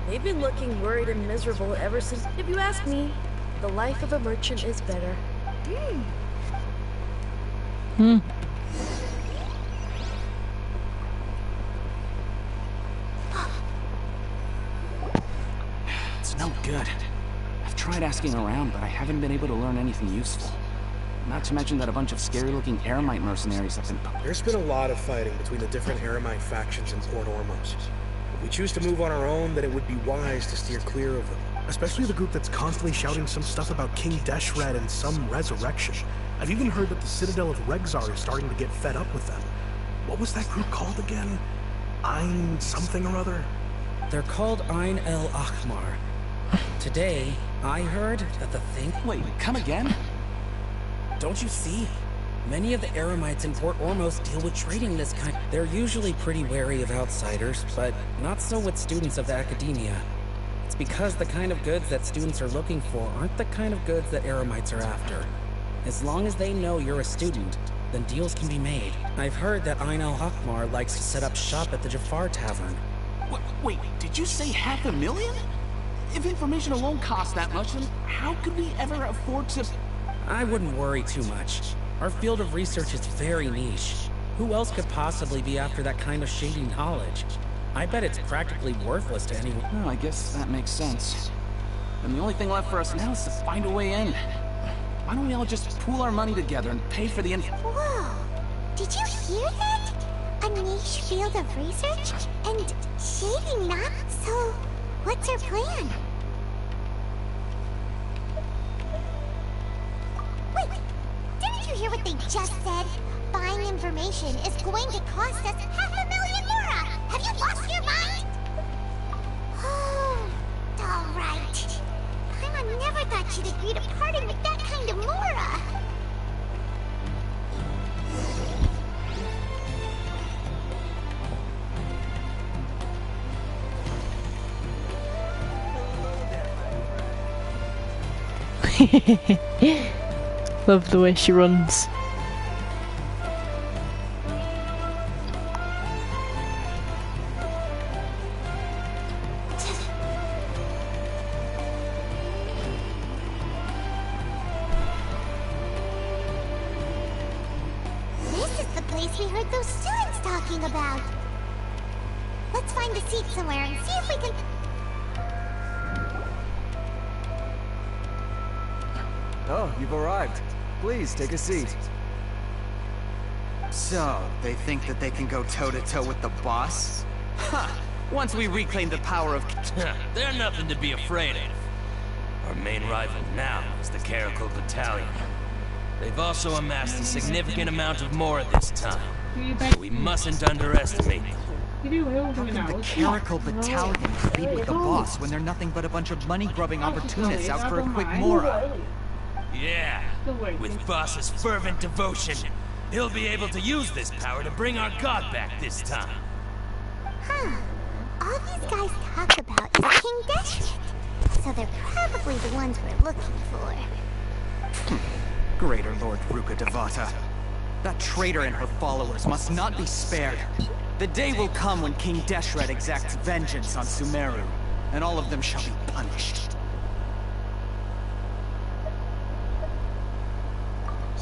They've been looking worried and miserable ever since... If you ask me, the life of a merchant is better. It's no good. I've tried asking around, but I haven't been able to learn anything useful. Not to mention that a bunch of scary-looking Eremite mercenaries have been... There's been a lot of fighting between the different Eremite factions in Port Ormos. If we choose to move on our own, then it would be wise to steer clear of them. Especially the group that's constantly shouting some stuff about King Deshred and some resurrection. I've even heard that the Citadel of Regzar is starting to get fed up with them. What was that group called again? Ein something or other? They're called Ein El Akhmar. Today, I heard that the thing... Wait, come again? Don't you see? Many of the Eremites in Port Ormos deal with trading this kind. They're usually pretty wary of outsiders, but not so with students of the academia. It's because the kind of goods that students are looking for aren't the kind of goods that Eremites are after. As long as they know you're a student, then deals can be made. I've heard that Ein El Akhmar likes to set up shop at the Jafar Tavern. Wait, did you say 500,000? If information alone costs that much, then how could we ever afford to... I wouldn't worry too much. Our field of research is very niche. Who else could possibly be after that kind of shady knowledge? I bet it's practically worthless to anyone. Well, I guess that makes sense. And the only thing left for us now is to find a way in. Why don't we all just pool our money together and pay for the Whoa! Did you hear that? A niche field of research? And shady not? So, what's our plan? Wait! Didn't you hear what they just said? Buying information is going to cost us 500,000 mora! Have you lost your mind? Oh, alright. Paimon never thought she'd agree to parting with that kind of mora. Love the way she runs. This is the place we heard those students talking about. Let's find a seat somewhere and see if we can... Oh, you've arrived. Please, take a seat. So, they think that they can go toe-to-toe with the boss? Huh! Once we reclaim the power of... They're nothing to be afraid of. Our main rival now is the Caracal Battalion. They've also amassed a significant amount of more this time. So we mustn't underestimate them. How can the Caracal Battalion compete with the boss when they're nothing but a bunch of money-grubbing opportunists out for a quick mora? Yeah, With Boss's fervent devotion, he'll be able to use this power to bring our god back this time. Huh. All these guys talk about is King Deshret, so they're probably the ones we're looking for. Greater Lord Ruka Devata. That traitor and her followers must not be spared. The day will come when King Deshret exacts vengeance on Sumeru, and all of them shall be punished.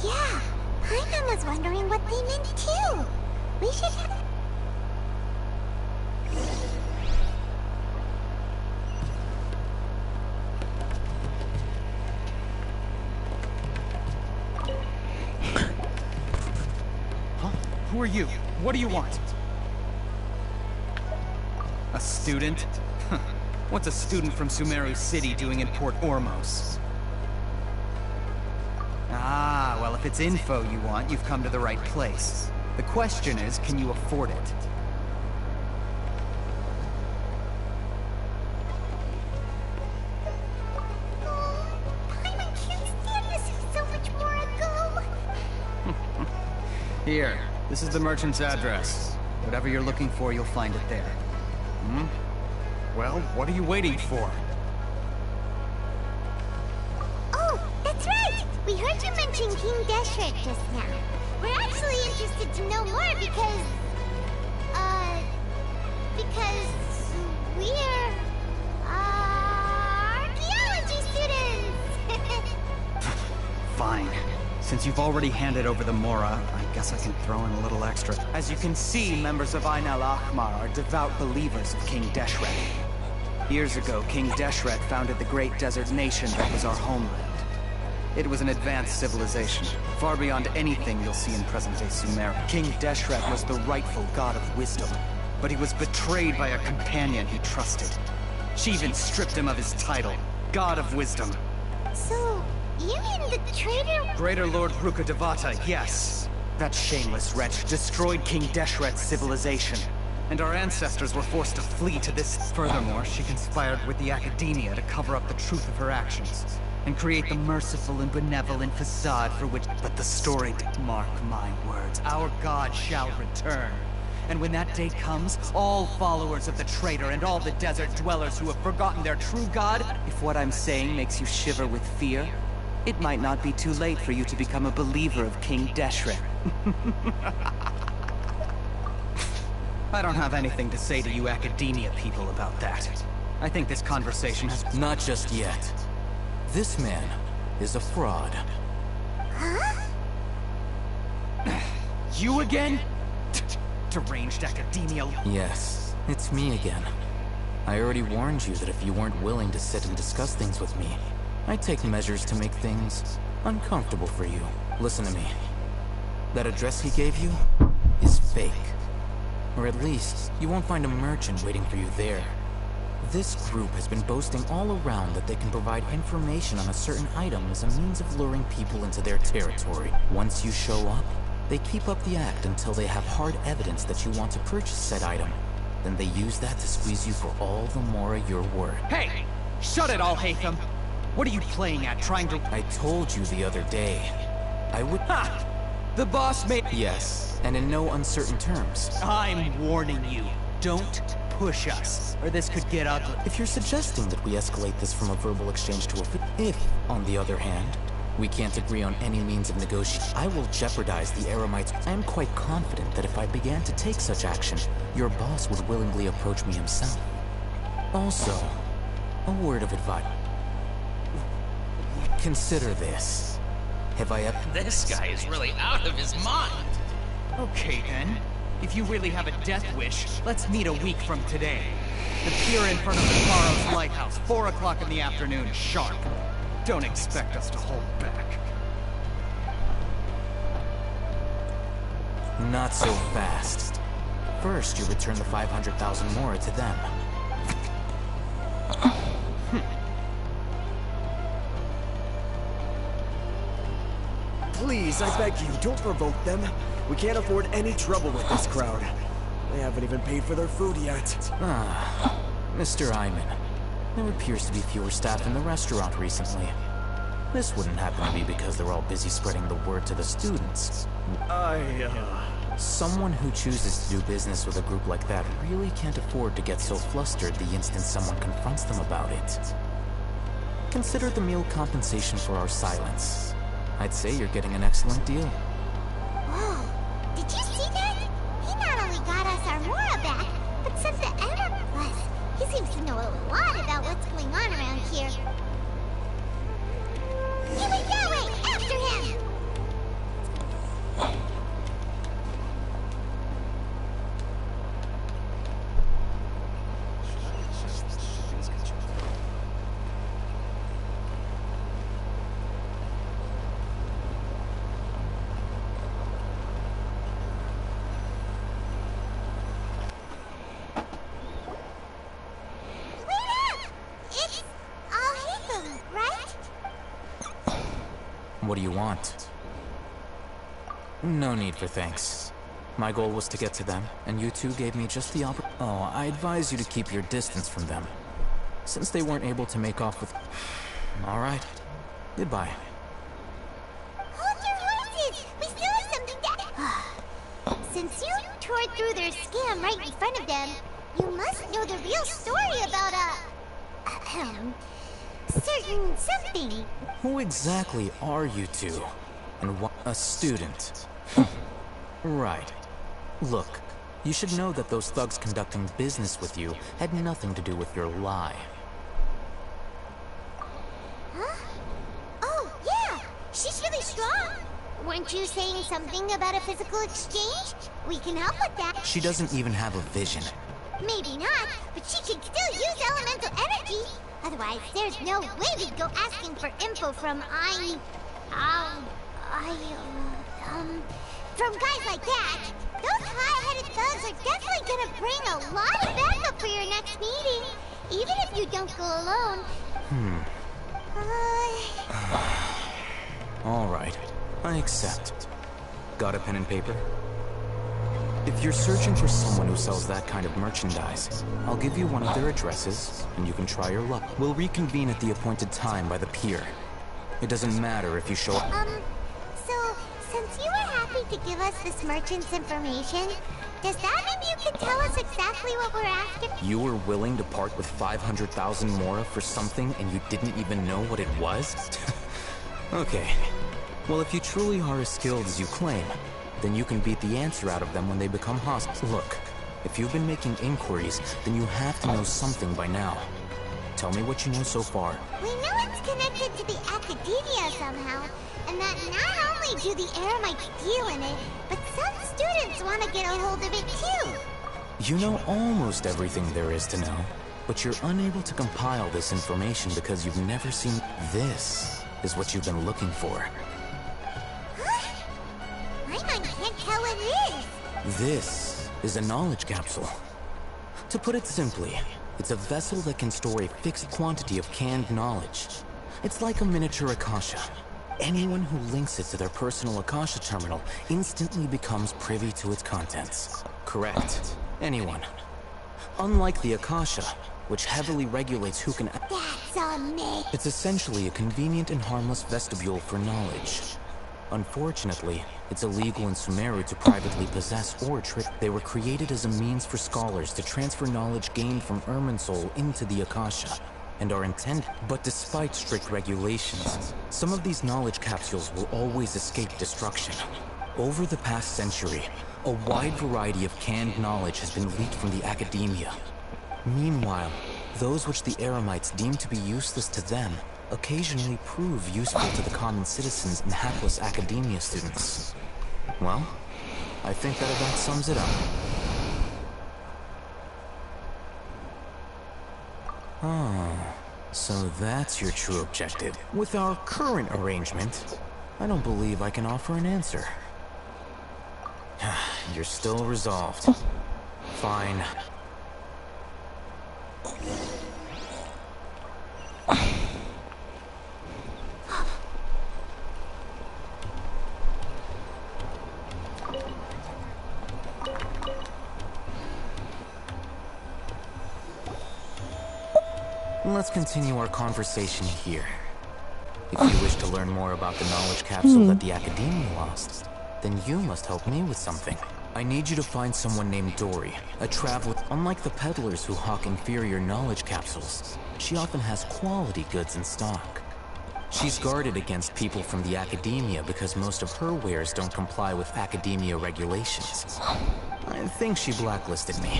Yeah, Paimon was wondering what they meant too. We should have... Who are you? What do you want? A student? What's a student from Sumeru City doing in Port Ormos? Ah, well, if it's info you want, you've come to the right place. The question is, can you afford it? Paimon can't stand this so much more ago. Here, this is the merchant's address. Whatever you're looking for, you'll find it there. Hmm? Well, what are you waiting for? Oh, that's right! We heard you mention King Deshret just now. We're actually interested to know more because we're, archaeology students! Fine. Since you've already handed over the Mora, I guess I can throw in a little extra. As you can see, members of Ain al-Ahmar are devout believers of King Deshret. Years ago, King Deshret founded the great desert nation that was our homeland. It was an advanced civilization, far beyond anything you'll see in present-day Sumeru. King Deshret was the rightful god of wisdom, but he was betrayed by a companion he trusted. She even stripped him of his title, God of Wisdom. So, you mean the traitor? Greater Lord Ruka Devata, yes. That shameless wretch destroyed King Deshret's civilization, and our ancestors were forced to flee to this. Furthermore, she conspired with the Academia to cover up the truth of her actions, and create the merciful and benevolent facade for which... But the story... Mark my words, our god shall return. And when that day comes, all followers of the traitor and all the desert dwellers who have forgotten their true god... If what I'm saying makes you shiver with fear, it might not be too late for you to become a believer of King Deshret. I don't have anything to say to you Academia people about that. I think this conversation has... Not just yet. This man is a fraud. Huh? You again? Deranged Academia... Yes, it's me again. I already warned you that if you weren't willing to sit and discuss things with me, I'd take measures to make things uncomfortable for you. Listen to me. That address he gave you is fake. Or at least, you won't find a merchant waiting for you there. This group has been boasting all around that they can provide information on a certain item as a means of luring people into their territory. Once you show up, they keep up the act until they have hard evidence that you want to purchase said item. Then they use that to squeeze you for all the more you're worth. Hey! Shut it, Al-Haytham! What are you playing at, trying to... I told you the other day. I would... Ha! The boss made... Yes, and in no uncertain terms. I'm warning you. Don't push us, or this could get ugly. If you're suggesting that we escalate this from a verbal exchange to a... If, on the other hand, we can't agree on any means of negotiation, I will jeopardize the Eremites. I am quite confident that if I began to take such action, your boss would willingly approach me himself. Also, a word of advice. Consider this. Have I ever... This guy is really out of his mind. Okay then. If you really have a death wish, let's meet a week from today. The pier in front of the Faro's lighthouse, 4 o'clock in the afternoon, sharp. Don't expect us to hold back. Not so fast. First, you return the 500,000 Mora to them. Please, I beg you, don't provoke them. We can't afford any trouble with this crowd. They haven't even paid for their food yet. Ah, Mr. Iman. There appears to be fewer staff in the restaurant recently. This wouldn't happen to be because they're all busy spreading the word to the students. Someone who chooses to do business with a group like that really can't afford to get so flustered the instant someone confronts them about it. Consider the meal compensation for our silence. I'd say you're getting an excellent deal. Whoa, did you see that? He not only got us our Mora back, but sent the Emma Plus. He seems to know a lot about what's going on around here. He went that way! After him! What do you want? No need for thanks. My goal was to get to them, and you two gave me just the Oh, I advise you to keep your distance from them, since they weren't able to make off with... All right. Goodbye. Hold your horses! We still have something that... Since you tore through their scam right in front of them, you must know the real story about certain something. Who exactly are you two? And what? A student. Right. Look, you should know that those thugs conducting business with you had nothing to do with your lie. Huh? Oh, yeah! She's really strong! Weren't you saying something about a physical exchange? We can help with that. She doesn't even have a vision. Maybe not, but she can still use elemental energy. Otherwise, there's no way we'd go asking for info from from guys like that. Those high-headed thugs are definitely gonna bring a lot of backup for your next meeting, even if you don't go alone. All right, I accept. Got a pen and paper? If you're searching for someone who sells that kind of merchandise, I'll give you one of their addresses, and you can try your luck. We'll reconvene at the appointed time by the pier. It doesn't matter if you show up. So, since you were happy to give us this merchant's information, does that mean you can tell us exactly what we're after? You were willing to part with 500,000 Mora for something and you didn't even know what it was? Okay. Well, if you truly are as skilled as you claim, then you can beat the answer out of them when they become hostile. Look, if you've been making inquiries, then you have to know something by now. Tell me what you know so far. We know it's connected to the Academia somehow, and that not only do the Eremites deal in it, but some students want to get a hold of it too. You know almost everything there is to know, but you're unable to compile this information because you've never seen... This is what you've been looking for. My mind can't tell what it is. This is a knowledge capsule. To put it simply, it's a vessel that can store a fixed quantity of canned knowledge. It's like a miniature Akasha. Anyone who links it to their personal Akasha terminal instantly becomes privy to its contents. Correct. Anyone. Unlike the Akasha, which heavily regulates who can... That's amazing. It's essentially a convenient and harmless vestibule for knowledge. Unfortunately, it's illegal in Sumeru to privately possess or trade. They were created as a means for scholars to transfer knowledge gained from Irminsul into the Akasha, and are intended. But despite strict regulations, some of these knowledge capsules will always escape destruction. Over the past century, a wide variety of canned knowledge has been leaked from the Academia. Meanwhile, those which the Eremites deem to be useless to them occasionally prove useful to the common citizens and hapless Academia students. Well, I think that about sums it up. Oh, so that's your true objective. With our current arrangement, I don't believe I can offer an answer. You're still resolved. Fine. Let's continue our conversation here. If you wish to learn more about the knowledge capsule that the Academia lost, then you must help me with something. I need you to find someone named Dory, a traveler. Unlike the peddlers who hawk inferior knowledge capsules, she often has quality goods in stock. She's guarded against people from the Academia because most of her wares don't comply with Academia regulations. I think she blacklisted me.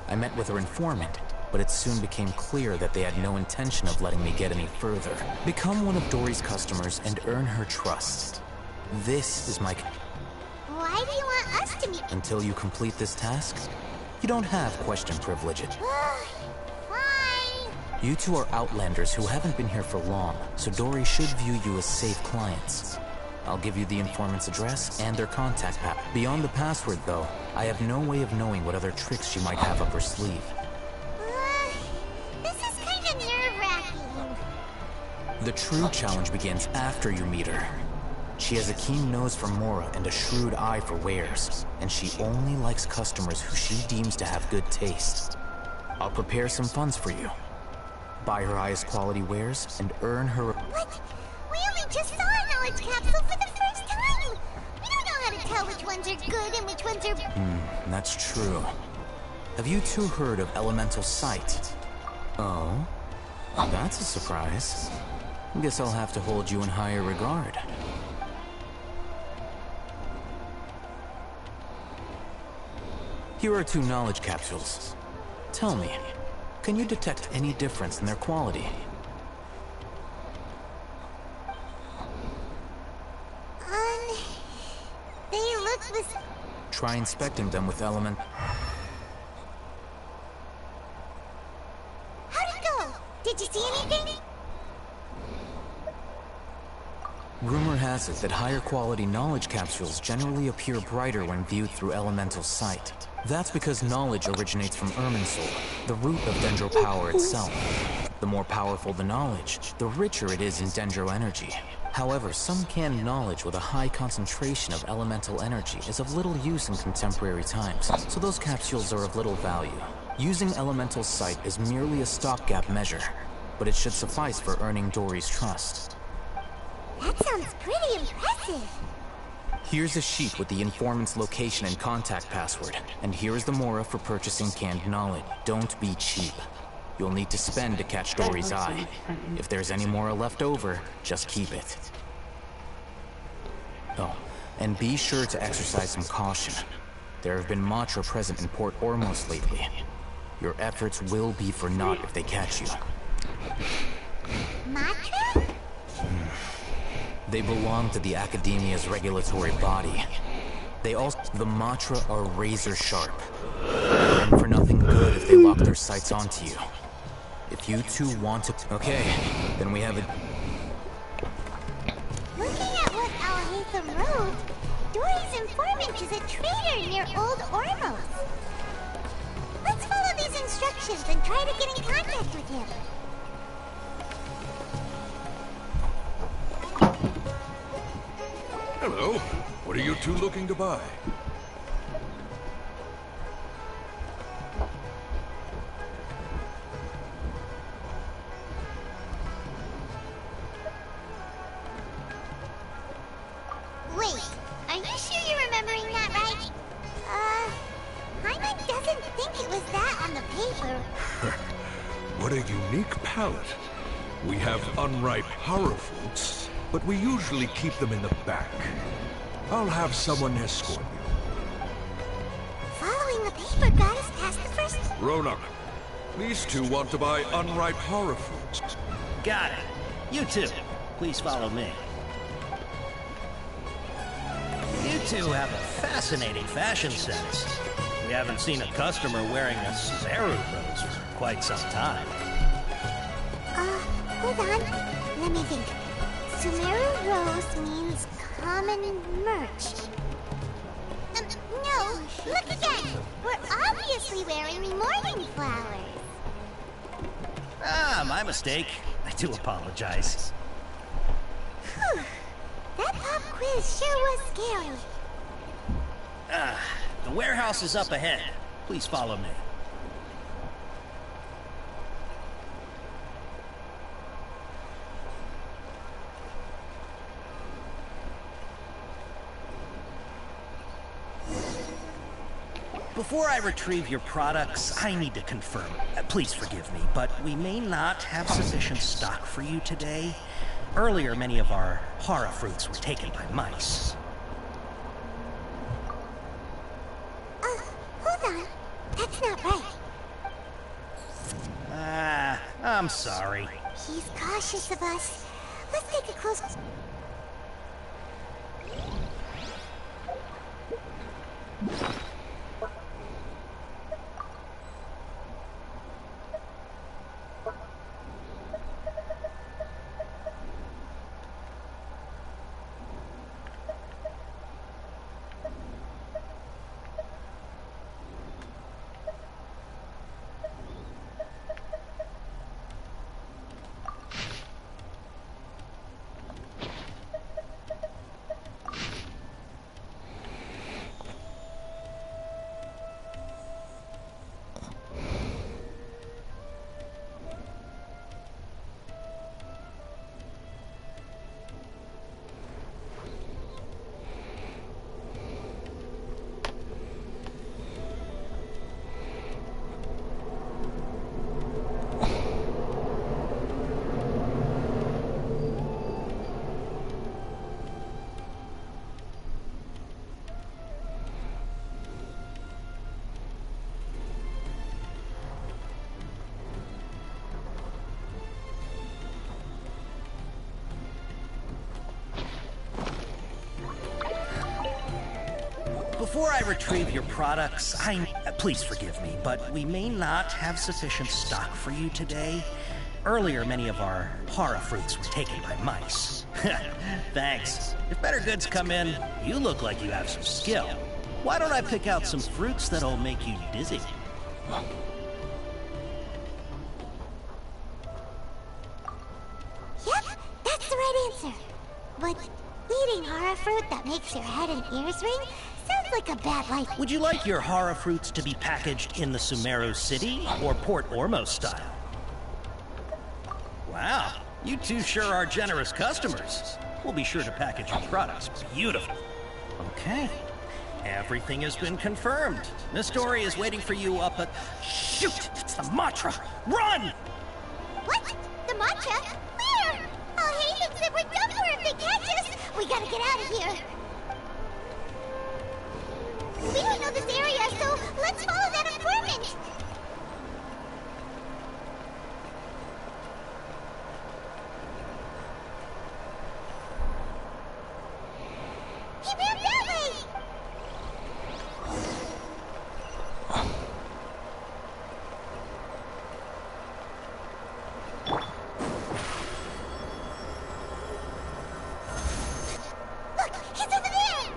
I met with her informant, but it soon became clear that they had no intention of letting me get any further. Become one of Dory's customers and earn her trust. This is my... Why do you want us to meet? Until you complete this task, you don't have question privileges. You two are outlanders who haven't been here for long, so Dory should view you as safe clients. I'll give you the informant's address and their contact app. Beyond the password, though, I have no way of knowing what other tricks she might have up her sleeve. This is kind of nerve-wracking. The true challenge begins after you meet her. She has a keen nose for Mora and a shrewd eye for wares, and she only likes customers who she deems to have good taste. I'll prepare some funds for you. Buy her highest quality wares and earn her... What? We only just saw a knowledge capsule for the first time! We don't know how to tell which ones are good and which ones are... that's true. Have you two heard of elemental sight? Oh? That's a surprise. Guess I'll have to hold you in higher regard. Here are 2 knowledge capsules. Tell me, can you detect any difference in their quality? They look this... Try inspecting them with element... How'd it go? Did you see anything? Rumor has it that higher quality knowledge capsules generally appear brighter when viewed through elemental sight. That's because knowledge originates from Irminsul, the root of Dendro power itself. The more powerful the knowledge, the richer it is in Dendro energy. However, some canned knowledge with a high concentration of elemental energy is of little use in contemporary times, so those capsules are of little value. Using elemental sight is merely a stopgap measure, but it should suffice for earning Dory's trust. That sounds pretty impressive. Here's a sheet with the informant's location and contact password, and here's the Mora for purchasing canned knowledge. Don't be cheap. You'll need to spend to catch Dory's eye. If there's any Mora left over, just keep it. Oh, and be sure to exercise some caution. There have been Matra present in Port Ormos lately. Your efforts will be for naught if they catch you. Matra? They belong to the Academia's regulatory body. They also... The Matra are razor sharp. They're in for nothing good if they lock their sights onto you. If you two want to... Okay, then we have a... Looking at what Al-Haytham wrote, Dory's informant is a traitor near Old Ormos. Let's follow these instructions and try to get in contact with him. Hello. What are you two looking to buy? Wait, are you sure you're remembering that right? Hyman doesn't think it was that on the paper. What a unique palette. We have unripe horror fruits, but we usually keep them in the back. I'll have someone escort you. Following the paper got us past the first... Ronak, these two want to buy unripe horror fruits. Got it. You two, please follow me. You two have a fascinating fashion sense. We haven't seen a customer wearing a Sumeru rose for quite some time. Hold on. Let me think. Sumeru rose means common merch. No, look again. We're obviously wearing morning flowers. Ah, my mistake. I do apologize. Whew. That pop quiz sure was scary. The warehouse is up ahead. Please follow me. Before I retrieve your products, I need to confirm. Please forgive me, but we may not have sufficient stock for you today. Earlier, many of our hara fruits were taken by mice. Hold on. That's not right. I'm sorry. He's cautious of us. Let's take a close... Before I retrieve your products, please forgive me, but we may not have sufficient stock for you today. Earlier, many of our hara fruits were taken by mice. Thanks. If better goods come in, you look like you have some skill. Why don't I pick out some fruits that'll make you dizzy? Yep, that's the right answer. But eating hara fruit that makes your head and ears ring sounds like a bad life. Would you like your hara fruits to be packaged in the Sumeru City or Port Ormos style? Wow, you two sure are generous customers. We'll be sure to package your products beautifully. Okay, everything has been confirmed. Miss Dory is waiting for you up at... Shoot, it's the Matra! Run! What? The matcha? Where? Oh, he thinks that we're done for if they catch us. We gotta get out of here. We don't know this area, so let's follow that informant. He ran that way. Look, he's over there.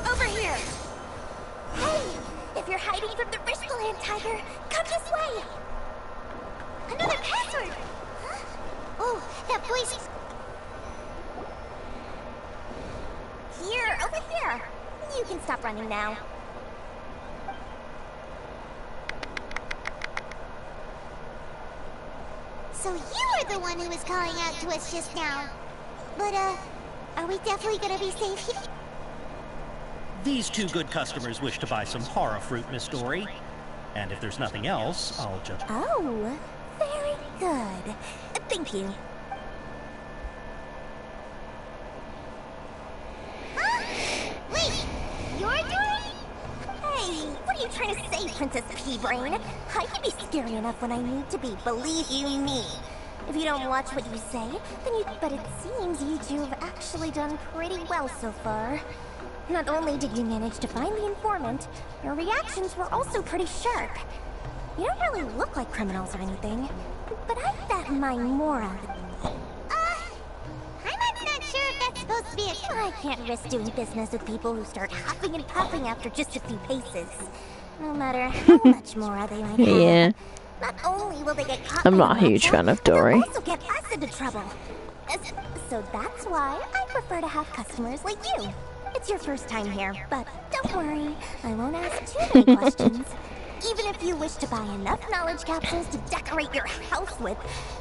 Over here! Hey! If you're hiding from the Riskland Tiger, come this way! Another password! Huh? Oh, that voice... Here, over here! You can stop running now. So you were the one who was calling out to us just now. But, are we definitely gonna be safe here? These two good customers wish to buy some hara fruit, Miss Dory. And if there's nothing else, I'll just... Oh, very good. Thank you. Huh? Wait, you're Dory? Hey, what are you trying to say, Princess Pea-Brain? I can be scary enough when I need to be, believe you me. If you don't watch what you say, then you... But it seems you two have actually done pretty well so far. Not only did you manage to find the informant, your reactions were also pretty sharp. You don't really look like criminals or anything, but I bet my more out of I'm not sure if that's supposed to be a... I can't risk doing business with people who start huffing and puffing after just a few paces. No matter how much more they might have. Yeah. Not only will they get caught I'm not a huge fan of Dory. they'll also get us into trouble. So that's why I prefer to have customers like you. It's your first time here, but don't worry, I won't ask too many questions. Even if you wish to buy enough knowledge capsules to decorate your house with,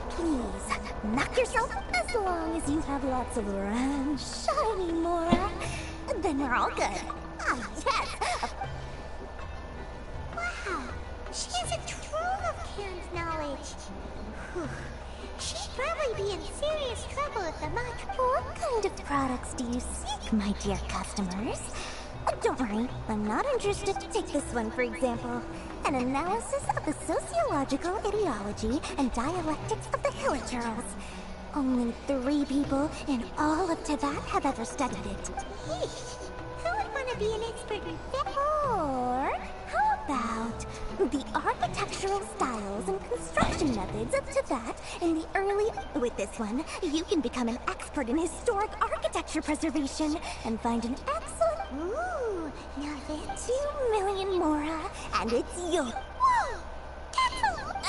please, knock yourself as long as you have lots of round, shiny Mora. Then we're all good. Ah, yes! Wow, she has a trove of canned knowledge. Whew. She'd probably be in serious trouble at the much. What kind of products do you seek, my dear customers? Don't worry, I'm not interested. Take this one, for example. An analysis of the sociological ideology and dialectics of the Hilichurls. Only 3 people in all of Teyvat have ever studied it. Yeesh, who would want to be an expert in that? Or how about the architectural styles and construction methods of Teyvat in the early... With this one, you can become an expert in historic architecture preservation and find an excellent... Ooh, now that's... 2 million Mora, and it's yours. Whoa!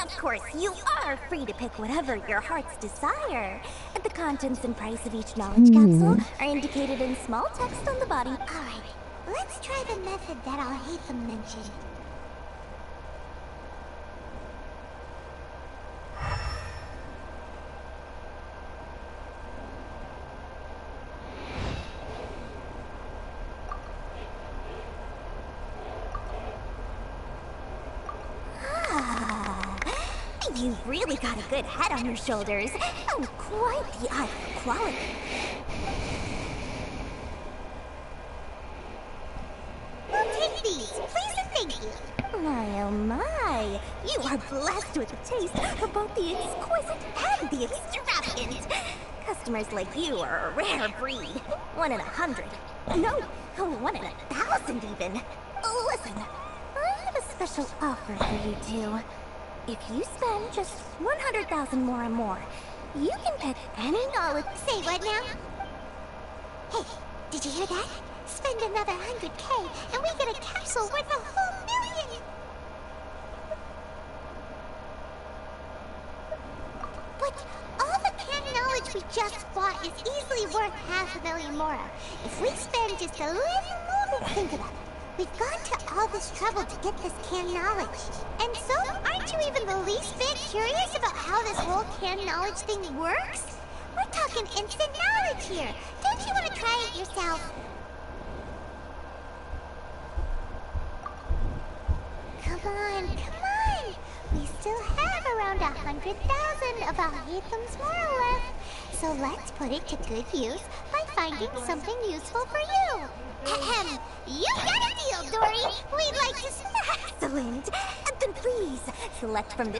Of course, you are free to pick whatever your heart's desire. The contents and price of each knowledge capsule are indicated in small text on the body. Alright, let's try the method that Al-Haytham mentioned. You've really got a good head on your shoulders, and quite the eye for quality. We'll take these, please and thank you. My oh my, you are blessed with a taste for both the exquisite and the extravagant. Customers like you are a rare breed. 1 in 100. No, 1 in 1,000 even. Listen, I have a special offer for you two. If you spend just 100,000 more and more, you can pick any knowledge... Say what now? Hey, did you hear that? Spend another 100K and we get a capsule worth a whole million! But all the canned knowledge we just bought is easily worth 500,000 Mora. If we spend just a little more, think about it. We've gone to all this trouble to get this canned knowledge. And so, aren't you even the least bit curious about how this whole canned knowledge thing works? We're talking instant knowledge here. Don't you want to try it yourself? Come on, come on. We still have around 100,000 of Al-Haytham's Mora left. So let's put it to good use by finding something useful for you. Ahem. You got a deal, Dory. We'd like to... Excellent. Then please, select from the...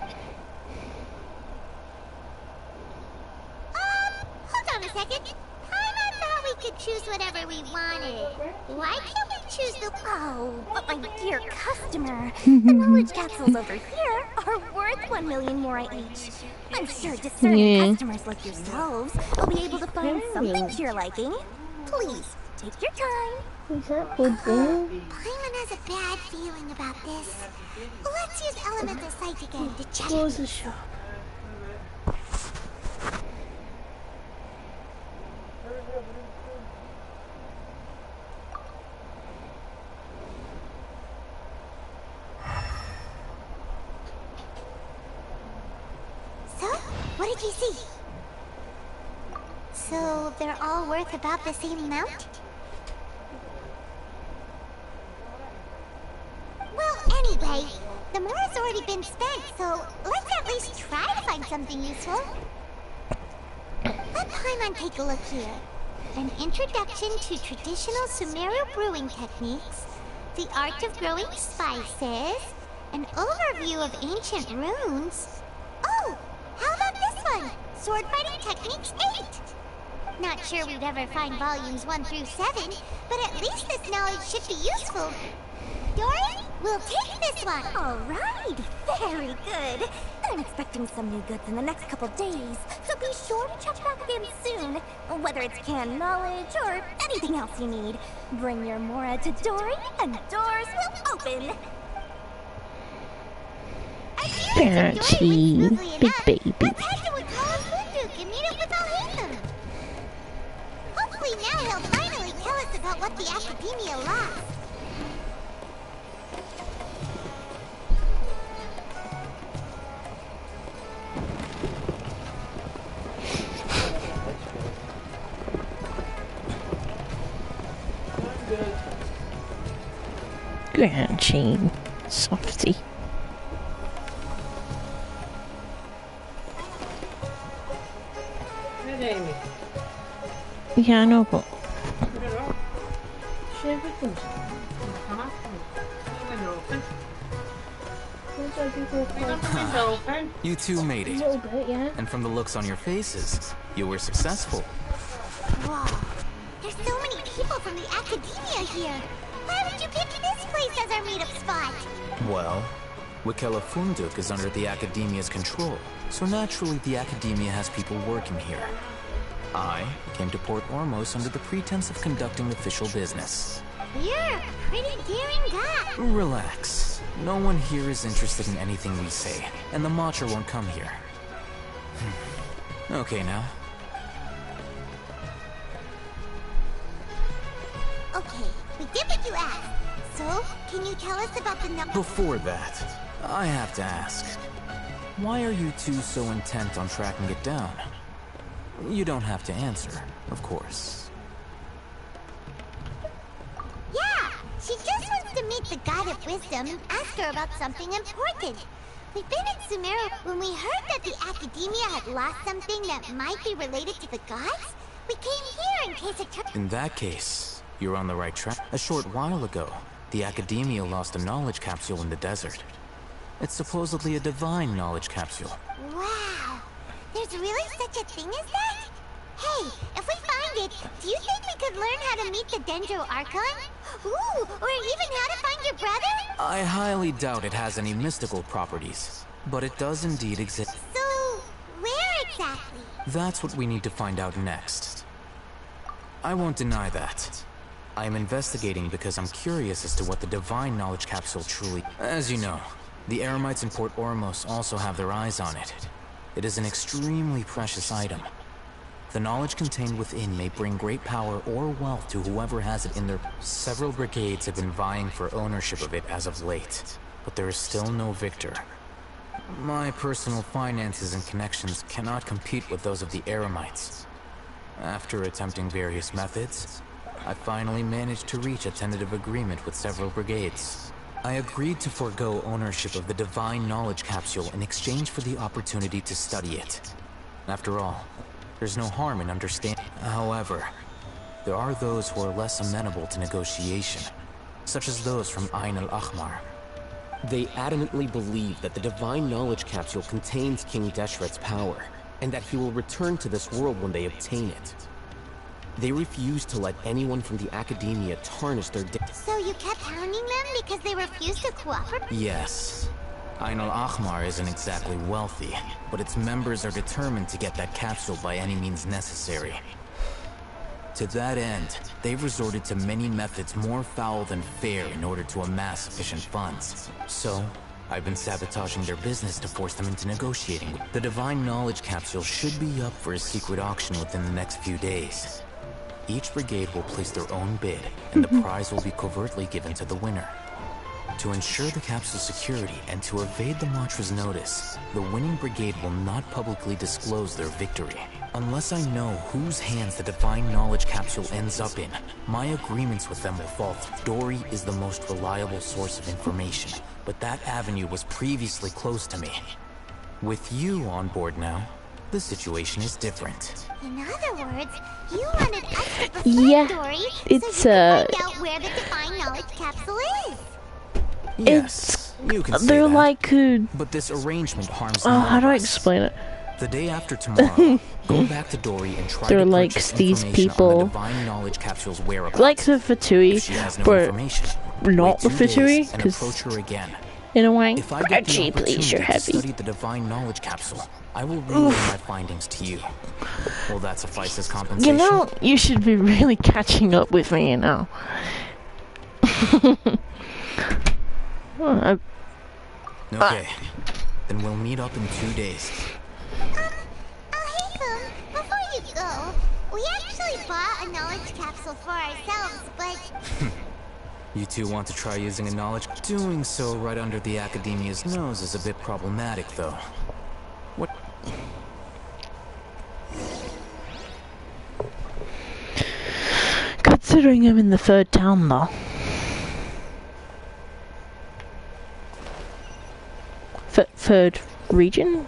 Hold on a second. I thought we could choose whatever we wanted. Why can't we choose the... Oh, but my dear customer, the knowledge capsules over here are worth 1 million Mora each. I'm sure discerning customers like yourselves will be able to find something to your liking. Please, take your time. Paimon has a bad feeling about this. Let's use Elemental Sight again to check. Close the shop. So, what did you see? So, they're all worth about the same amount? Well, anyway, the Mora's already been spent, so let's at least try to find something useful. Let Paimon take a look here. An introduction to traditional Sumeru brewing techniques, the art of growing spices, an overview of ancient runes. Oh, how about this one? Sword fighting techniques 8. Not sure we'd ever find volumes 1 through 7, but at least this knowledge should be useful. Dory, we'll take this one. All right, very good. I'm expecting some new goods in the next couple days, so be sure to check back again soon. Whether it's canned knowledge or anything else you need, bring your Mora to Dory and doors will open. Fancy, big baby. Let's head to Wakala's food duke and meet up with Al-Haytham. maybe now he'll finally tell us about what the Academia lost. Genshin. Softy. Yeah, I know, but... You two made it. A little bit, yeah. And from the looks on your faces, you were successful. Whoa. There's so many people from the Academia here. Why would you pick this place as our meetup spot? Well, Wikela Funduk is under the Academia's control, so naturally the Academia has people working here. I came to Port Ormos under the pretense of conducting official business. You're a pretty daring guy. Relax. No one here is interested in anything we say, and the Matcha won't come here. Okay now. Okay, we did what you asked. So, can you tell us about the number? Before that, I have to ask, why are you two so intent on tracking it down? You don't have to answer, of course. Yeah, she just wants to meet the God of Wisdom and ask her about something important. We've been in Sumeru when we heard that the Academia had lost something that might be related to the gods. We came here in case it turned... In that case, you're on the right track. A short while ago, the Academia lost a knowledge capsule in the desert. It's supposedly a divine knowledge capsule. Wow, there's really such a thing as that? Hey, if we find it, do you think we could learn how to meet the Dendro Archon? Ooh, or even how to find your brother? I highly doubt it has any mystical properties, but it does indeed exist. So, where exactly? That's what we need to find out next. I won't deny that. I am investigating because I'm curious as to what the divine knowledge capsule truly... As you know, the Eremites in Port Ormos also have their eyes on it. It is an extremely precious item. The knowledge contained within may bring great power or wealth to whoever has it in their... Several brigades have been vying for ownership of it as of late, but there is still no victor. My personal finances and connections cannot compete with those of the Eremites. After attempting various methods, I finally managed to reach a tentative agreement with several brigades. I agreed to forego ownership of the divine knowledge capsule in exchange for the opportunity to study it. After all, there's no harm in understanding. However, there are those who are less amenable to negotiation, such as those from Ain al-Ahmar. They adamantly believe that the divine knowledge capsule contains King Deshret's power, and that he will return to this world when they obtain it. They refuse to let anyone from the Academia tarnish their So you kept hounding them because they refused to cooperate? Yes. Ain al-Ahmar isn't exactly wealthy, but its members are determined to get that capsule by any means necessary. To that end, they've resorted to many methods more foul than fair in order to amass sufficient funds. So, I've been sabotaging their business to force them into negotiating. The divine knowledge capsule should be up for a secret auction within the next few days. Each brigade will place their own bid, and the prize will be covertly given to the winner. To ensure the capsule's security and to evade the Mantra's notice, the winning brigade will not publicly disclose their victory. Unless I know whose hands the divine knowledge capsule ends up in, my agreements with them will fall through. Dory is the most reliable source of information, but that avenue was previously closed to me. With you on board now, the situation is different. In other words, you wanted us to befriend Dory it's so you could find out where the divine knowledge capsule is. Yes, you can say they're that. like but this arrangement harms oh, none how of do I us. explain it? The day after tomorrow, go back to Dory and try They're to like purchase these information people, on the divine knowledge capsule's whereabouts. like the Fatui, If she has no but information, not the wait 2 Fatui, days and approach her again. in a way, If I get the Reggie, please, you're opportunity to heavy. study the divine knowledge capsule, I will relay my findings to you. Will that suffice as compensation? You know, you should be really catching up with me, you know. Okay, then we'll meet up in 2 days. Hey, Boom, before you go, we actually actually bought a knowledge capsule for ourselves, but... You two want to try using a knowledge? Doing so right under the Academia's nose is a bit problematic, though. What? Considering I'm in the third town, though. Third region?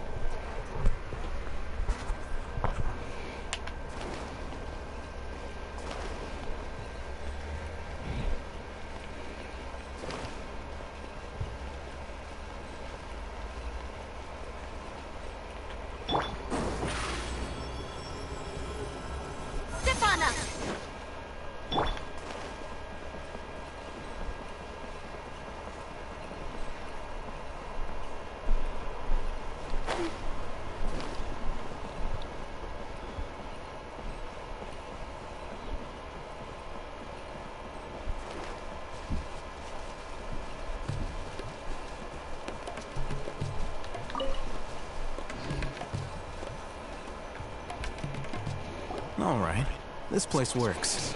Alright, this place works.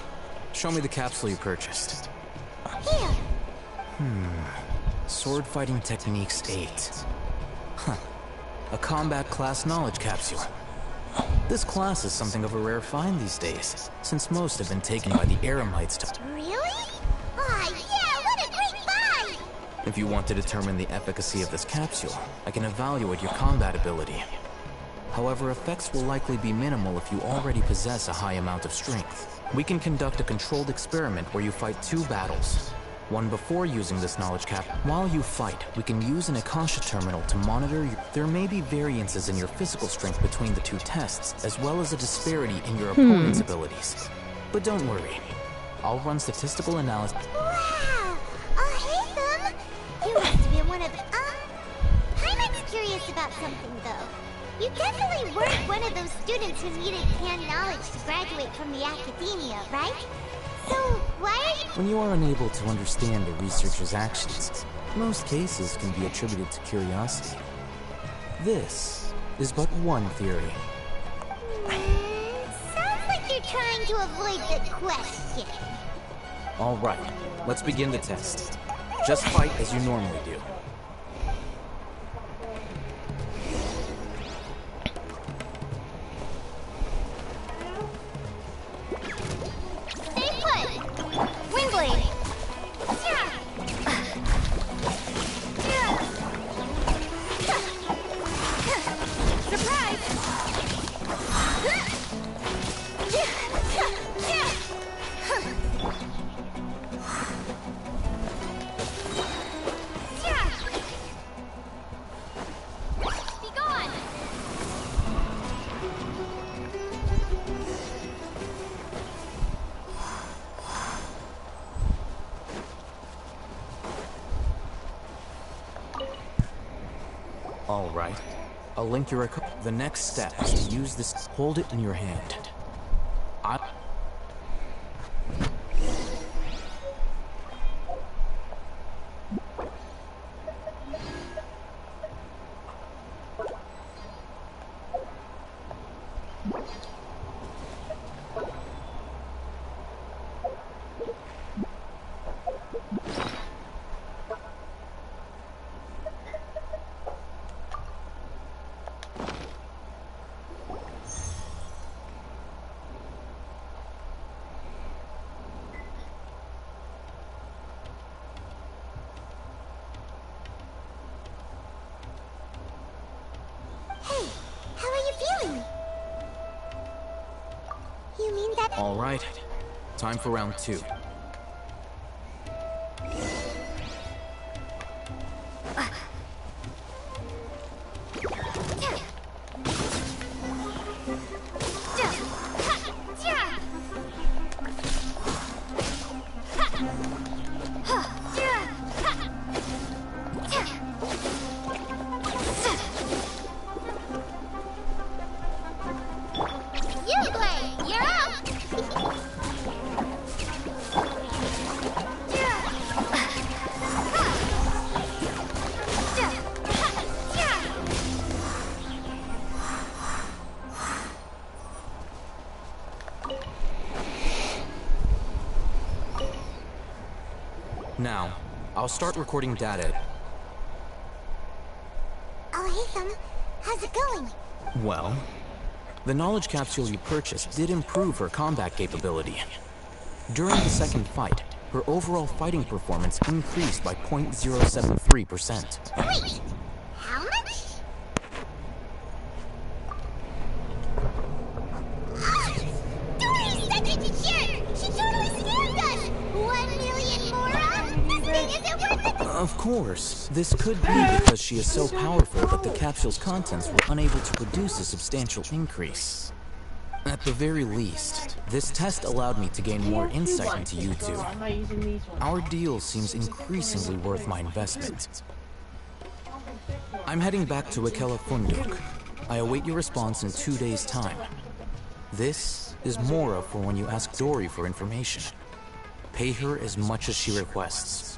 Show me the capsule you purchased. Here. Sword Fighting Techniques 8. Huh. A combat class knowledge capsule. This class is something of a rare find these days, since most have been taken by the Eremites to... Really? Aw, yeah, what a great buy! If you want to determine the efficacy of this capsule, I can evaluate your combat ability. However, effects will likely be minimal if you already possess a high amount of strength. We can conduct a controlled experiment where you fight 2 battles. One before using this knowledge cap. While you fight, we can use an Akasha terminal to monitor your... There may be variances in your physical strength between the 2 tests, as well as a disparity in your opponent's abilities. But don't worry. I'll run statistical analysis... Wow! Oh, hey, Thumb! You must be one of... Hyman's curious about something, though. You definitely weren't one of those students who needed canned knowledge to graduate from the academia, right? So, why are you... When you are unable to understand a researcher's actions, most cases can be attributed to curiosity. This is but one theory. Sounds like you're trying to avoid the question. Alright, let's begin the test. Just fight as you normally do. Alright. I'll link your... The next step is to use this... Hold it in your hand. Alright. Time for round 2. Now, I'll start recording data. Oh, hey, Thumb. How's it going? Well, the knowledge capsule you purchased did improve her combat capability. During the second fight, her overall fighting performance increased by 0.073%. Wait! How much? Dory's such a jerk! She totally scammed us! 1 million mora? This thing isn't worth it! Of course, this could be because she is so powerful that the capsule's contents were unable to produce a substantial increase. At the very least, this test allowed me to gain more insight into you two. Our deal seems increasingly worth my investment. I'm heading back to Akela Funduk. I await your response in 2 days' time. This is Mora for when you ask Dory for information. Pay her as much as she requests.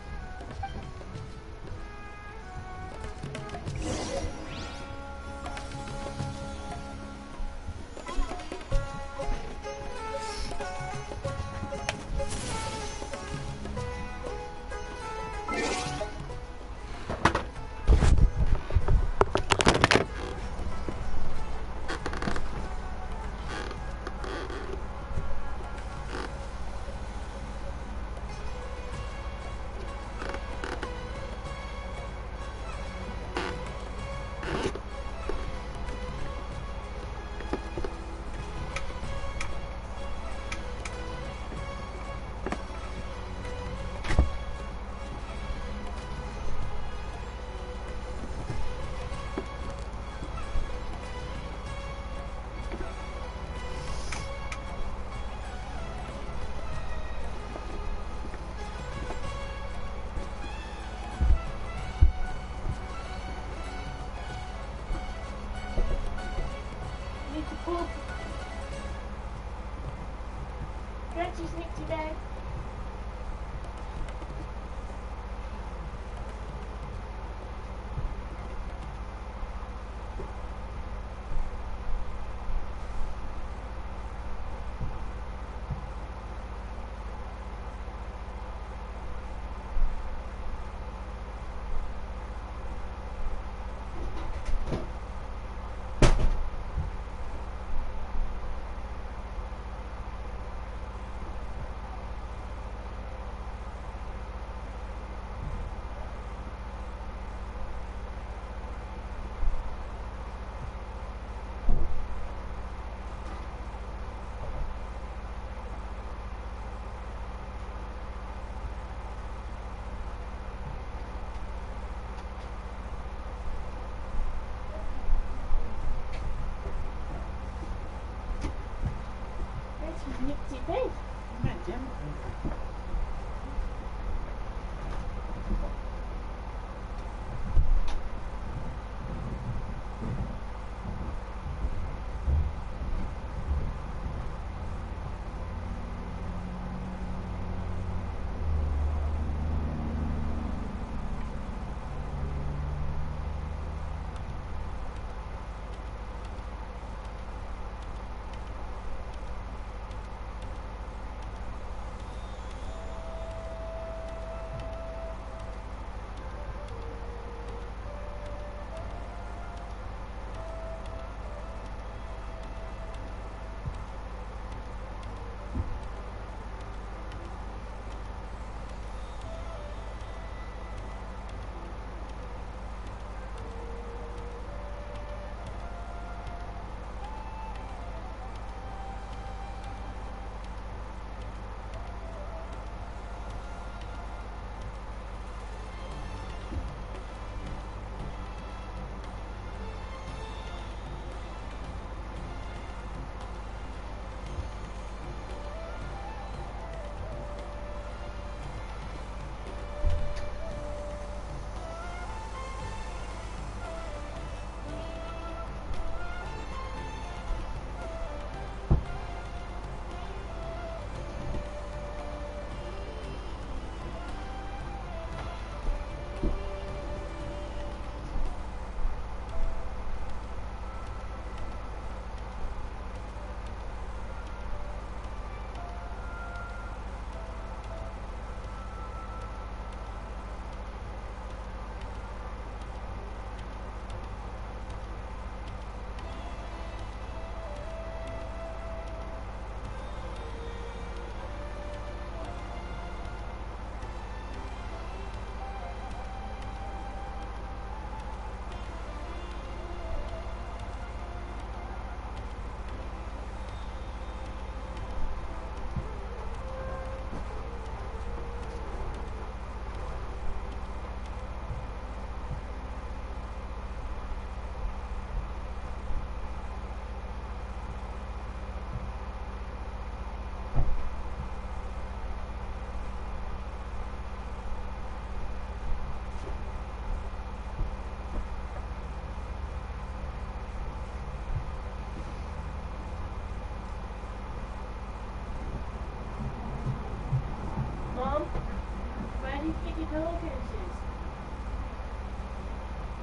pillowcases.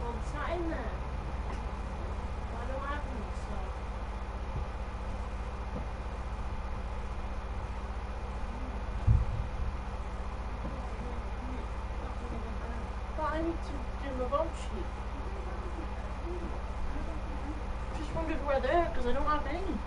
Well, it's not in there. Why don't I have any stuff? But I need to do my vote sheet. Just wondered where they're, because I don't have any.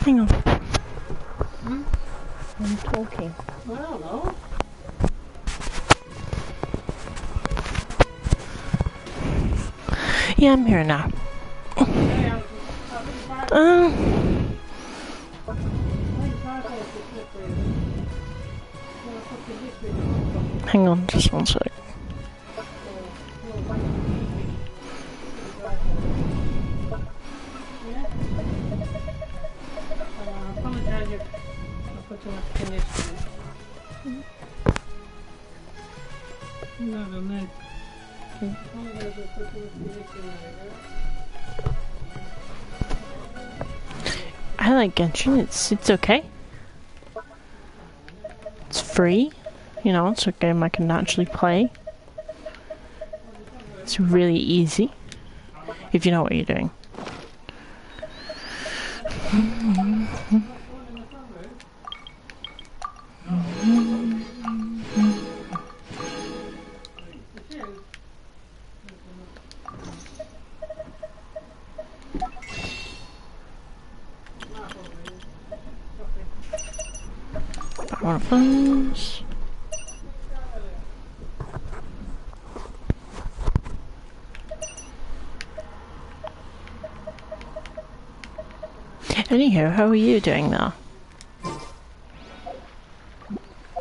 Hang on. I'm talking. I don't know. Yeah, I'm here now. Hang on, just one sec. I like Genshin. It's okay. It's free. You know, it's a game I can naturally play. It's really easy if you know what you're doing. One of those. Anywho, how are you doing now?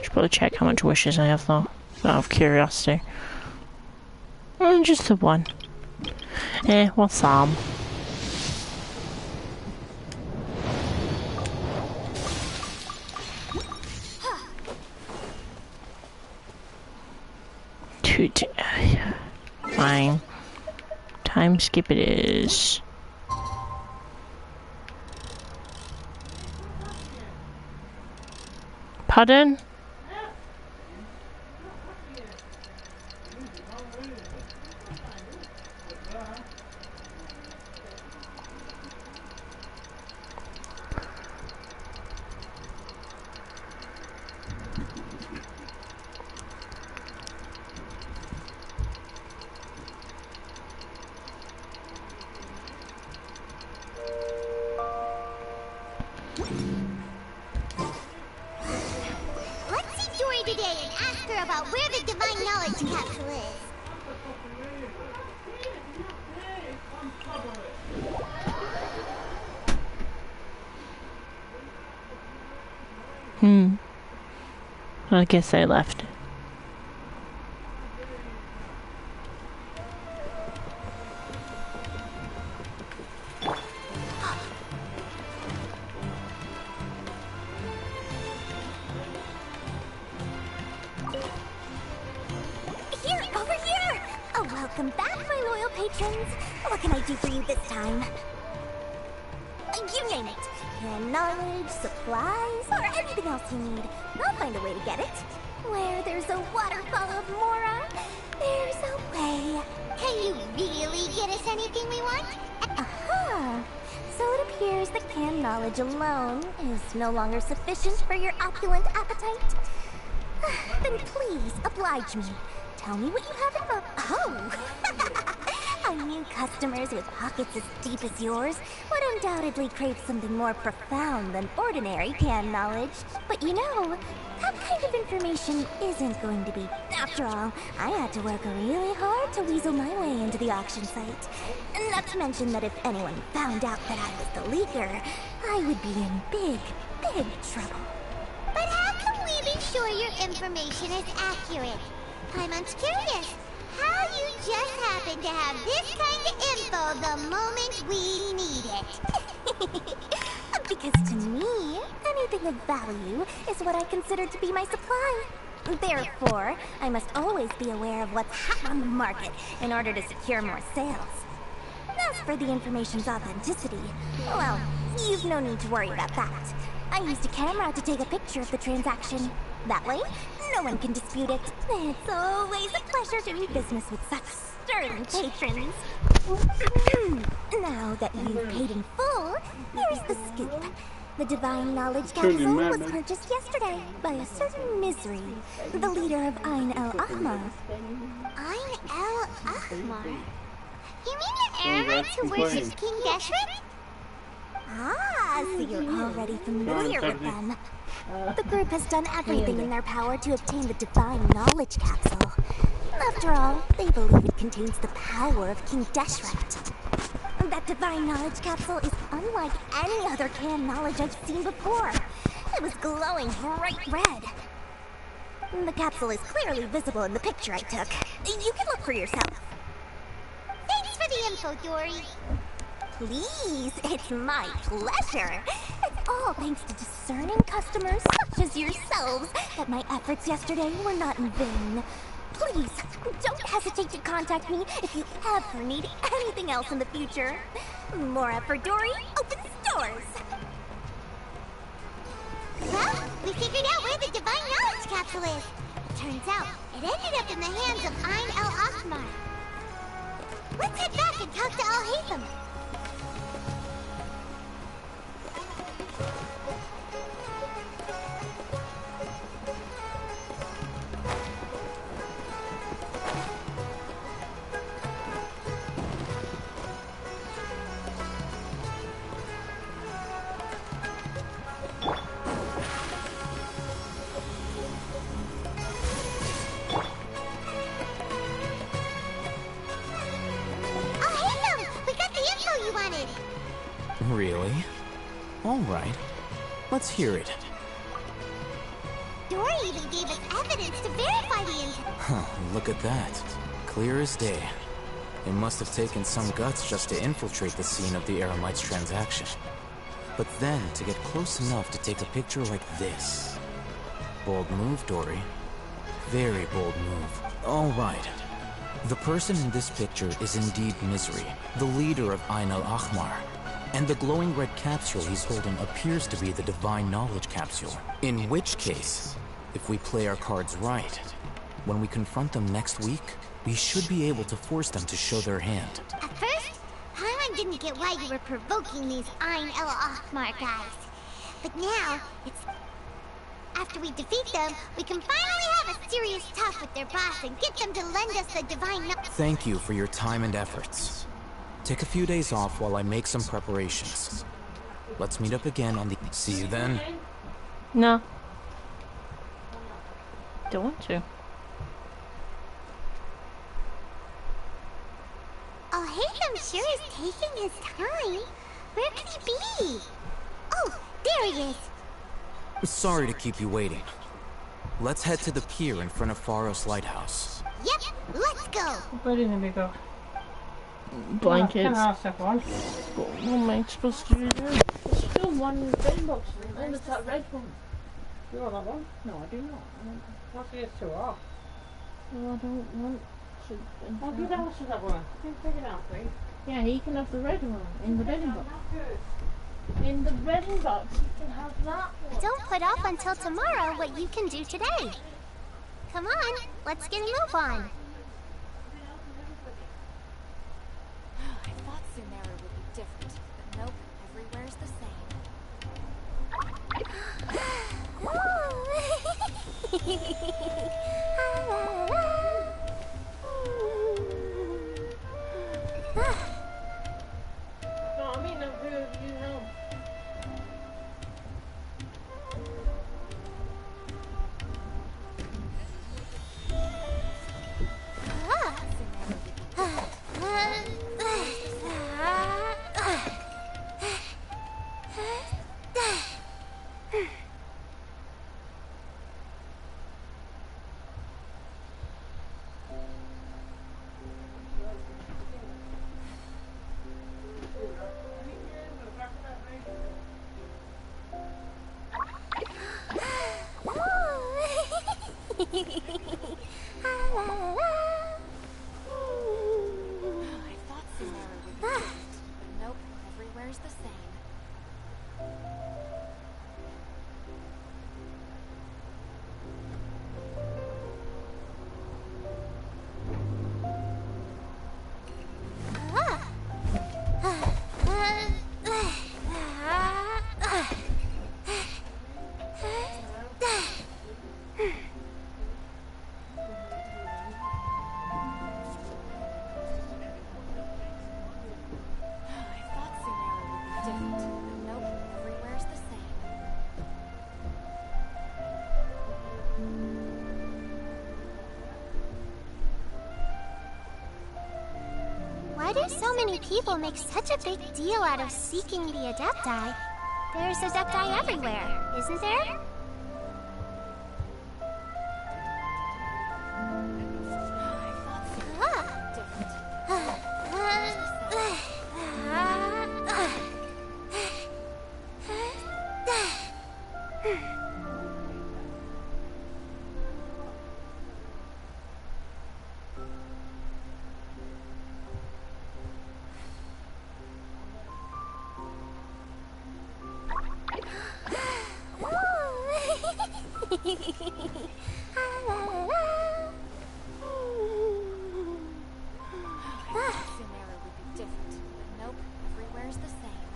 Should probably check how much wishes I have though, out of curiosity. Just the one. What's some? Fine. Time skip it is. Pardon? Today and ask her about where the divine knowledge capsule is. I guess I left. Welcome back, my loyal patrons. What can I do for you this time? You name it. Hand knowledge, supplies, or anything else you need. I'll find a way to get it. Where there's a waterfall of Mora, there's a way. Can you really get us anything we want? Aha! So it appears that canned knowledge alone is no longer sufficient for your opulent appetite. Then please oblige me. Tell me what you have in mind. Oh! Our new customers with pockets as deep as yours would undoubtedly crave something more profound than ordinary canned knowledge. But you know, that kind of information isn't going to be... After all, I had to work really hard to weasel my way into the auction site. Not to mention that if anyone found out that I was the leaker, I would be in big, big trouble. But how can we be sure your information is accurate? Paimon's curious. How you just happen to have this kind of info the moment we need it? Because to me, anything of value is what I consider to be my supply. Therefore, I must always be aware of what's hot on the market in order to secure more sales. As for the information's authenticity, well, you've no need to worry about that. I used a camera to take a picture of the transaction. That way, no one can dispute it. It's always a pleasure doing business with such sterling patrons. Now that you've paid in full, here's the scoop. The divine knowledge capsule was purchased yesterday by a certain Misery, the leader of Ain El Ahmar. Ain El Ahmar? You mean the Aramites who worship King Deshret? Ah, so you're already familiar with them. The group has done everything in their power to obtain the Divine Knowledge Capsule. After all, they believe it contains the power of King Deshret. That Divine Knowledge Capsule is unlike any other canned knowledge I've seen before. It was glowing bright red. The capsule is clearly visible in the picture I took. You can look for yourself. Thanks for the info, Dory. Please, it's my pleasure. It's all thanks to discerning customers such as yourselves that my efforts yesterday were not in vain. Please, don't hesitate to contact me if you ever need anything else in the future. More effort, Dory, opens doors. Well, we figured out where the Divine Knowledge Capsule is. Turns out, it ended up in the hands of Ain el-Ahmar. Let's head back and talk to Al-Haytham. Really? Alright. Let's hear it. Dory even gave us evidence to verify the intent. Huh, look at that. Clear as day. It must have taken some guts just to infiltrate the scene of the Eremites' transaction. But then, to get close enough to take a picture like this. Bold move, Dory. Very bold move. Alright. The person in this picture is indeed Misery, the leader of Ain el-Ahmar. And the glowing red capsule he's holding appears to be the Divine Knowledge Capsule. In which case, if we play our cards right, when we confront them next week, we should be able to force them to show their hand. At first, Paimon didn't get why you were provoking these Ain el-Ahmar guys. But now, it's... After we defeat them, we can finally have a serious talk with their boss and get them to lend us the Divine Knowledge. Thank you for your time and efforts. Take a few days off while I make some preparations. Let's meet up again on the... See you then. No. Don't want to. Al-Haytham sure is taking his time. Where could he be? Oh, there he is. Sorry to keep you waiting. Let's head to the pier in front of Faros Lighthouse. Yep, let's go. Where did we go? Blankets. What am I supposed to do? There's still one red box. And it's that red one. You want that one? No, I do not. I'll see it's too off. Well, I don't want to. I'll give that to that one. You can take it out, please. Yeah, he can have the red one in the bedding box. In the bedding box, you can have that one. Don't put off until tomorrow what you can do today. Come on, let's get a move on. Different, but nope, everywhere's the same. No, I mean, you know. Why do so many people make such a big deal out of seeking the Adepti? There's Adepti everywhere, isn't there? Sumeru would be different, but nope, everywhere's the same.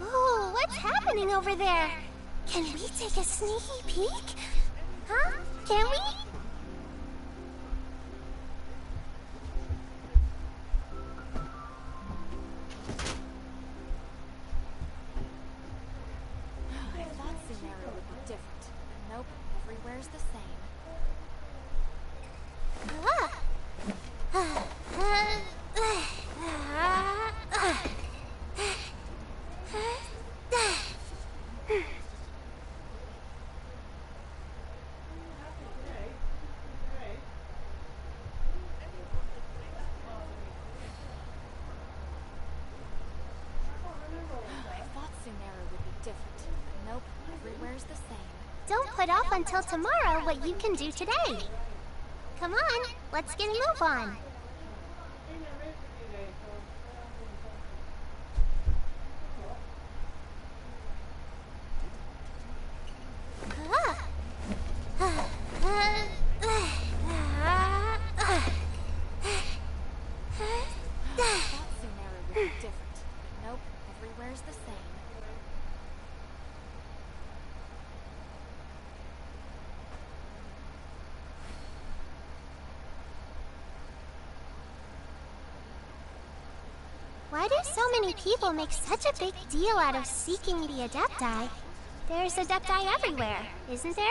Ooh, what's happening over there? Can we take a sneaky peek? Huh? Can we? I thought Sumeru would be different, but nope, everywhere's the same. I thought Sumeru would be different, but nope, everywhere's the same. Don't put off until tomorrow what you can do today. Come on, let's get a move on. I thought Sumeru would be different, but nope, everywhere's the same. Why do so many people make such a big deal out of seeking the Adepti? There's Adepti everywhere, isn't there? I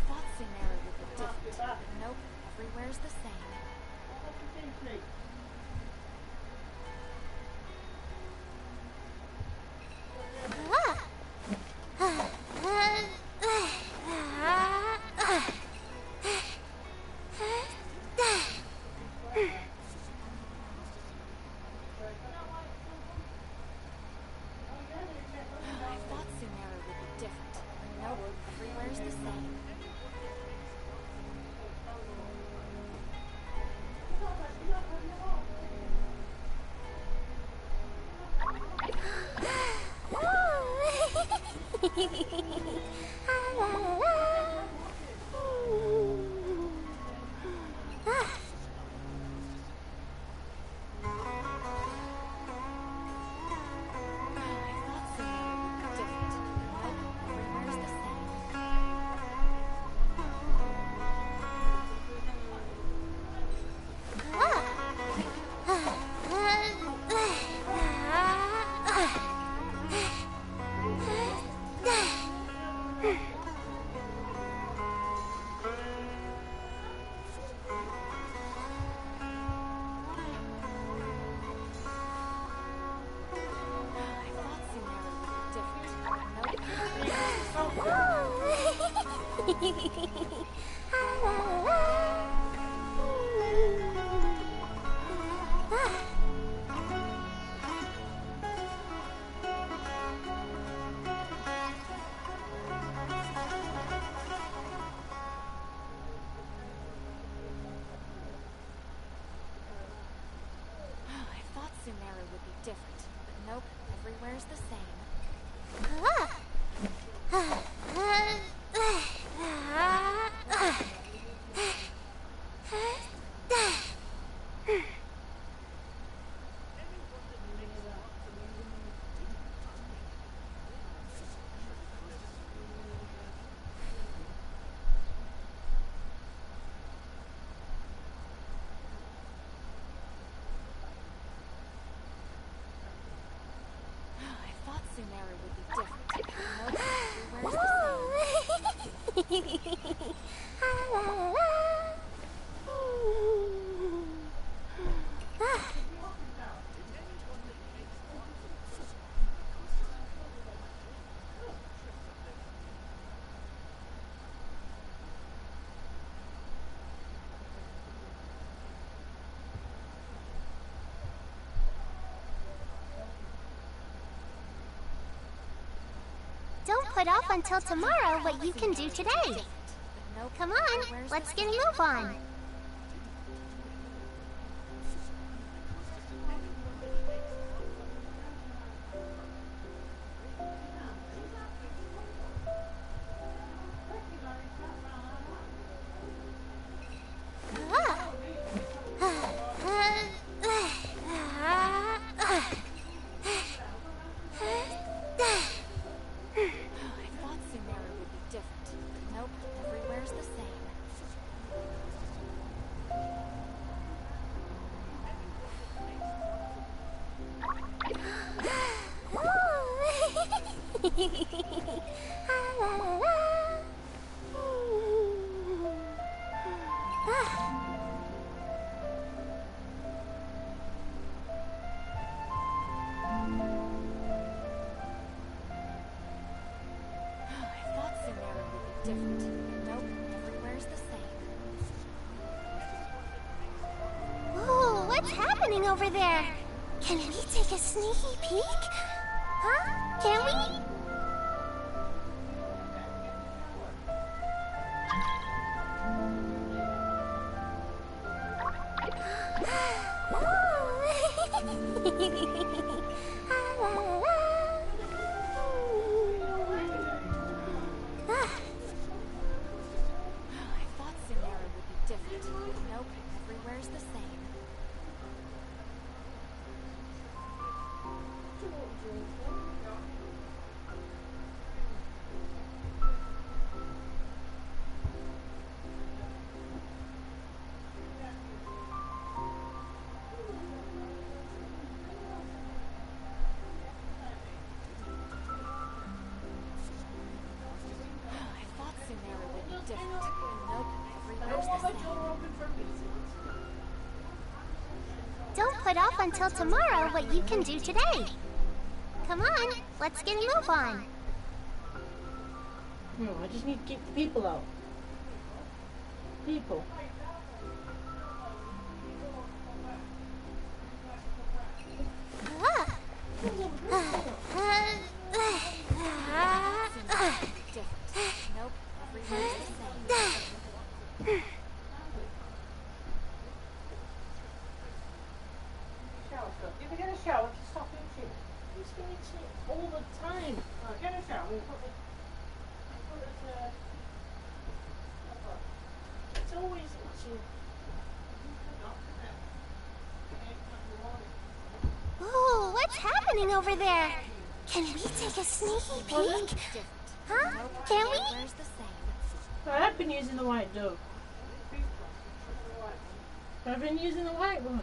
thought Sumeru would be different, but nope, everywhere's the same. I thought Sumeru would be different, but nope, everywhere's the same. Sumeru would be different, but nope, everywhere's the same. Don't put off until tomorrow what you can do today. Come on, let's get a move on. Ooh, what's happening over there? Can we take a sneaky peek? Huh? Can we? Don't put off until tomorrow what you can do today. Come on, let's get a move on. No, I just need to keep the people out. People. You can get a shower to stop itching. You just get itching all the time. Right, get a shower. It's always itching. Ooh, what's happening over there? Can we take a sneaky peek? Huh? Can we? I've been using the white dove. I've been using the white one.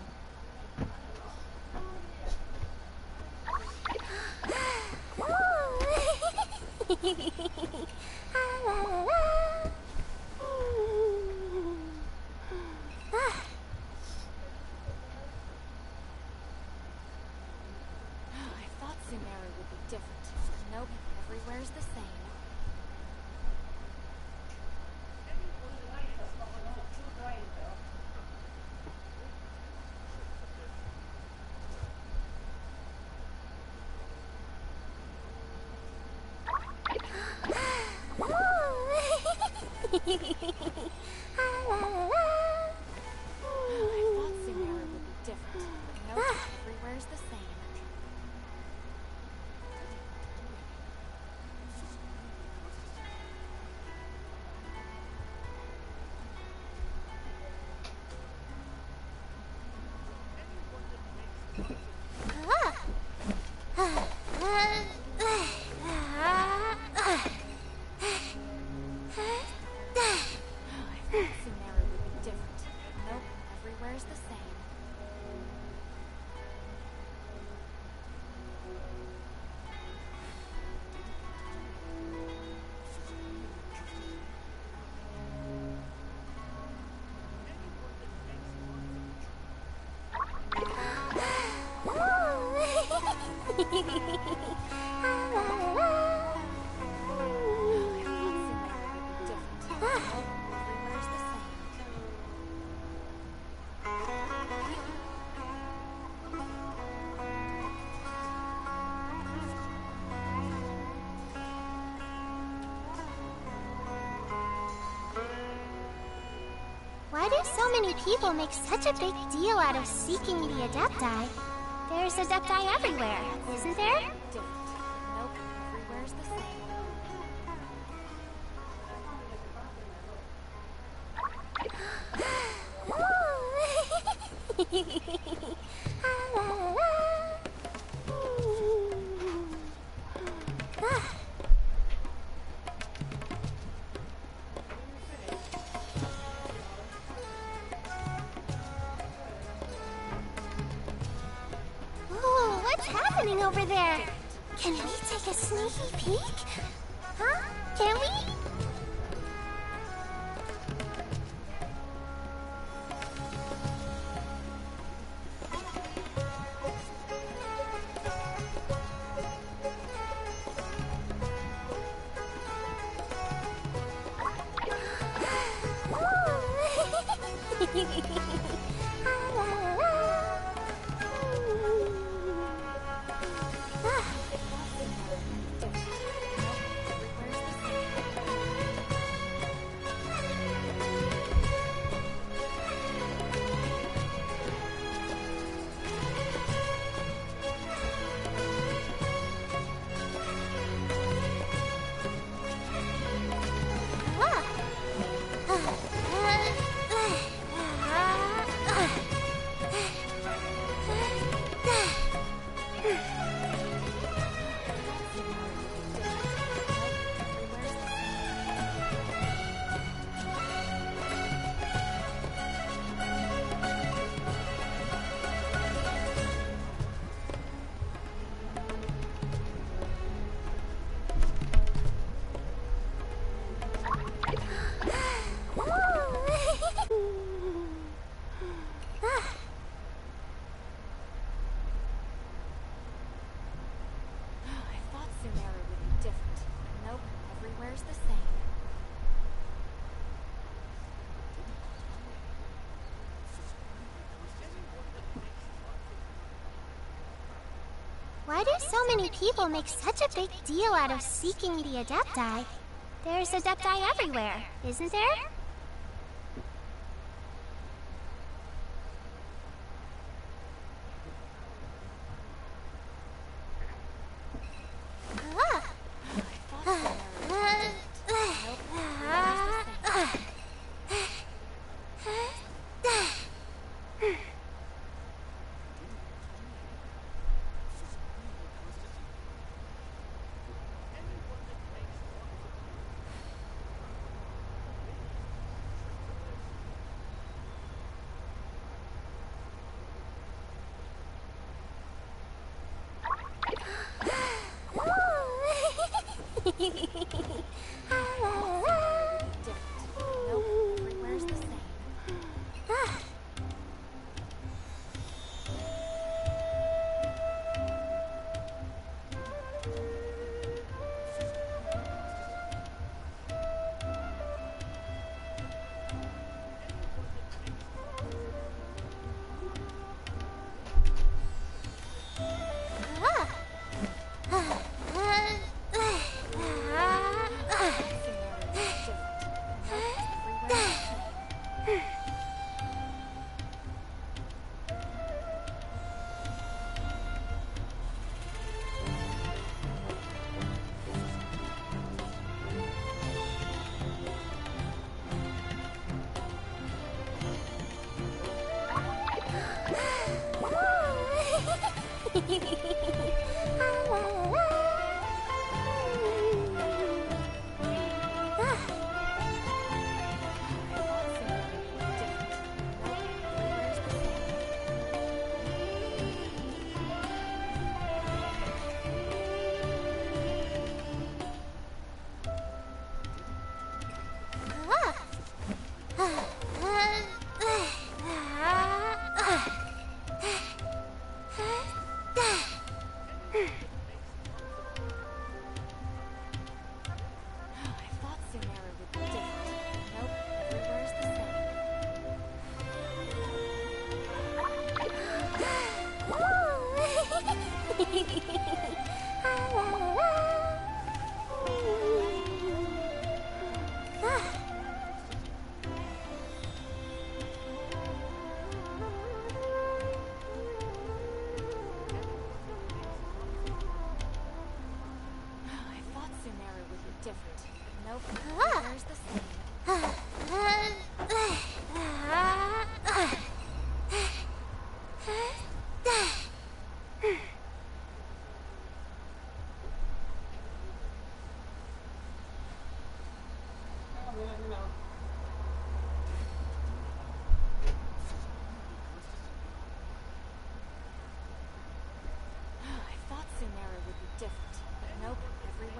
Why do so many people make such a big deal out of seeking the Adepti? There's Adepti everywhere, isn't there? Nope, everywhere's the same. Ooh, what's happening over there? Can we take a sneaky peek? Huh? Can we? Why do so many people make such a big deal out of seeking the Adepti? There's Adepti everywhere, isn't there?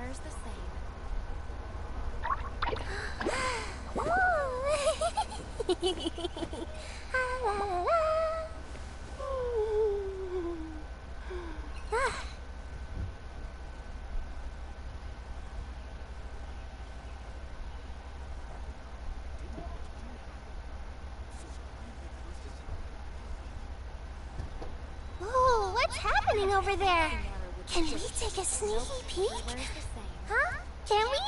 everywhere's the same. Ooh, what's happening over there? Can we take a sneaky peek? Huh? Can we?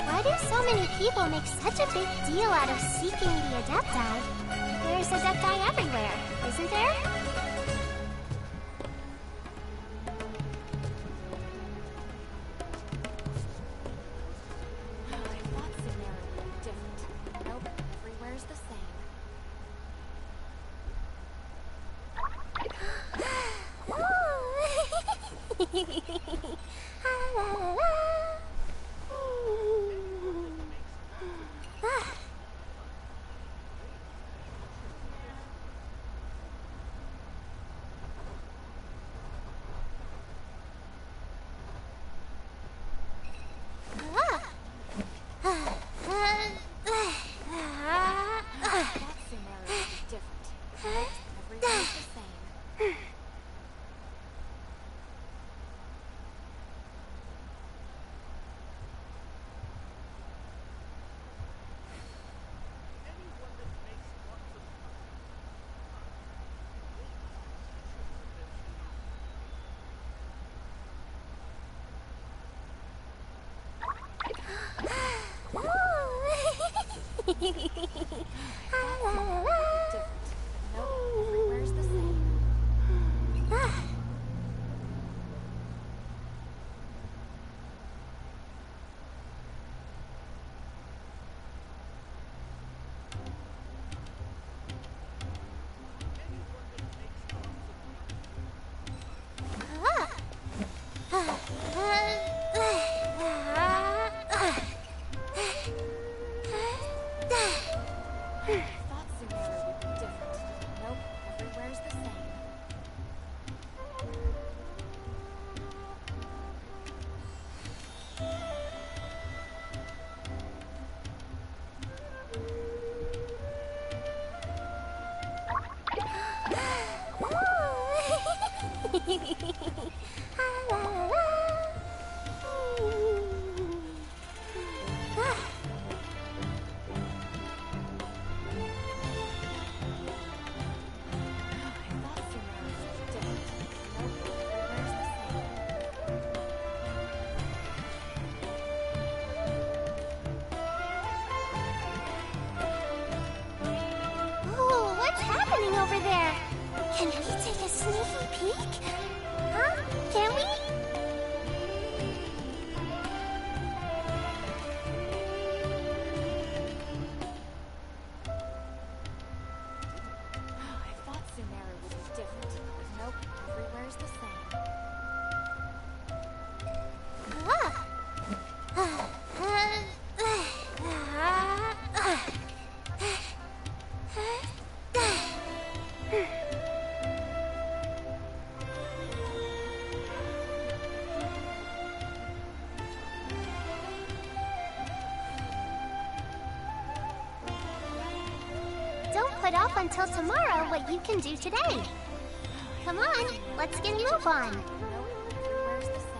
Why do so many people make such a big deal out of seeking the Adepti? There's Adepti everywhere, isn't there? Everywhere's the same. Over there. Can we take a sneaky peek? Huh? Can we? I thought Sumeru would be different. everywhere's the same. Don't put off until tomorrow what you can do today. Come on, let's get a move on. Everywhere's the same.